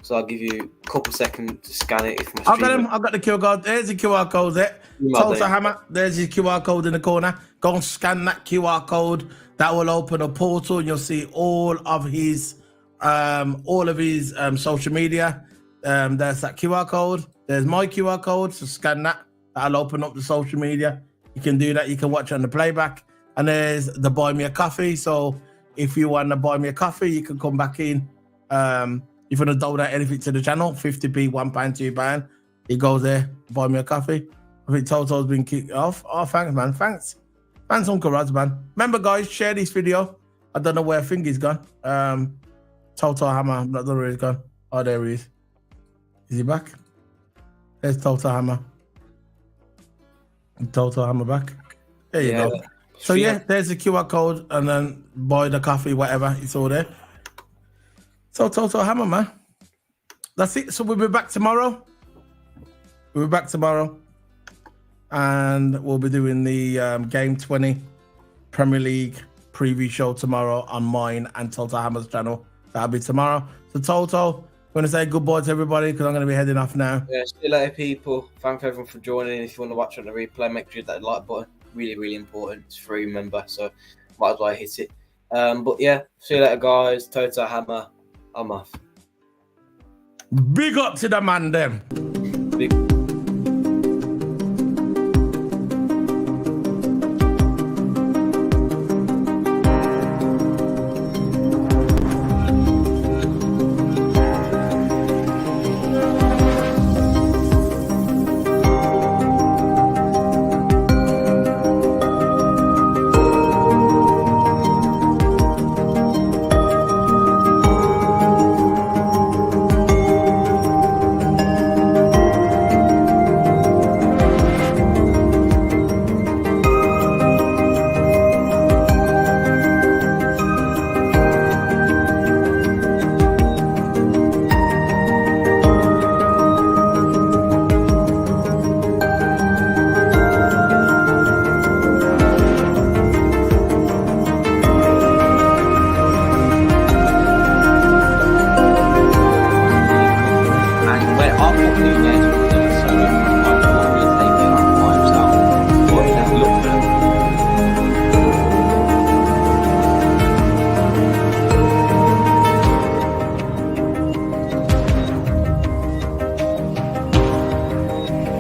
So I'll give you a couple seconds to scan it. If I've got him. I've got the QR code. There's the QR code there. Toto Hammer. There's his QR code in the corner. Go and scan that QR code. That will open a portal, and you'll see all of his social media. There's that QR code. There's my QR code. So scan that. That'll open up the social media. You can do that. You can watch on the playback. And there's the Buy Me a Coffee. So if you want to buy me a coffee, you can come back in. If you want to donate anything to the channel, 50p, £1, £2, it goes there. Buy me a coffee. I think Toto's been kicked off. Oh, thanks, man. Thanks, Uncle Rods, man. Remember, guys, share this video. I don't know where Fingy's gone. Toto Hammer. I'm not sure where he's gone. Oh, there he is. Is he back? There's Toto Hammer. Toto Hammer back. There you go. So yeah, there's the QR code, and then buy the coffee, whatever. It's all there. So Toto Hammer, man. That's it. So we'll be back tomorrow. And we'll be doing the Game 20 Premier League preview show tomorrow on mine and Toto Hammer's channel. That'll be tomorrow. So Toto, I'm going to say goodbye to everybody, because I'm going to be heading off now. Yeah, see you later, people. Thank everyone for joining. If you want to watch on the replay, make sure you hit that like button. Really, really important. It's free, remember, so might as well hit it. But yeah, see you later, guys. Toto Hammer, I'm off. Big up to the man, them. Big. I'll put you guys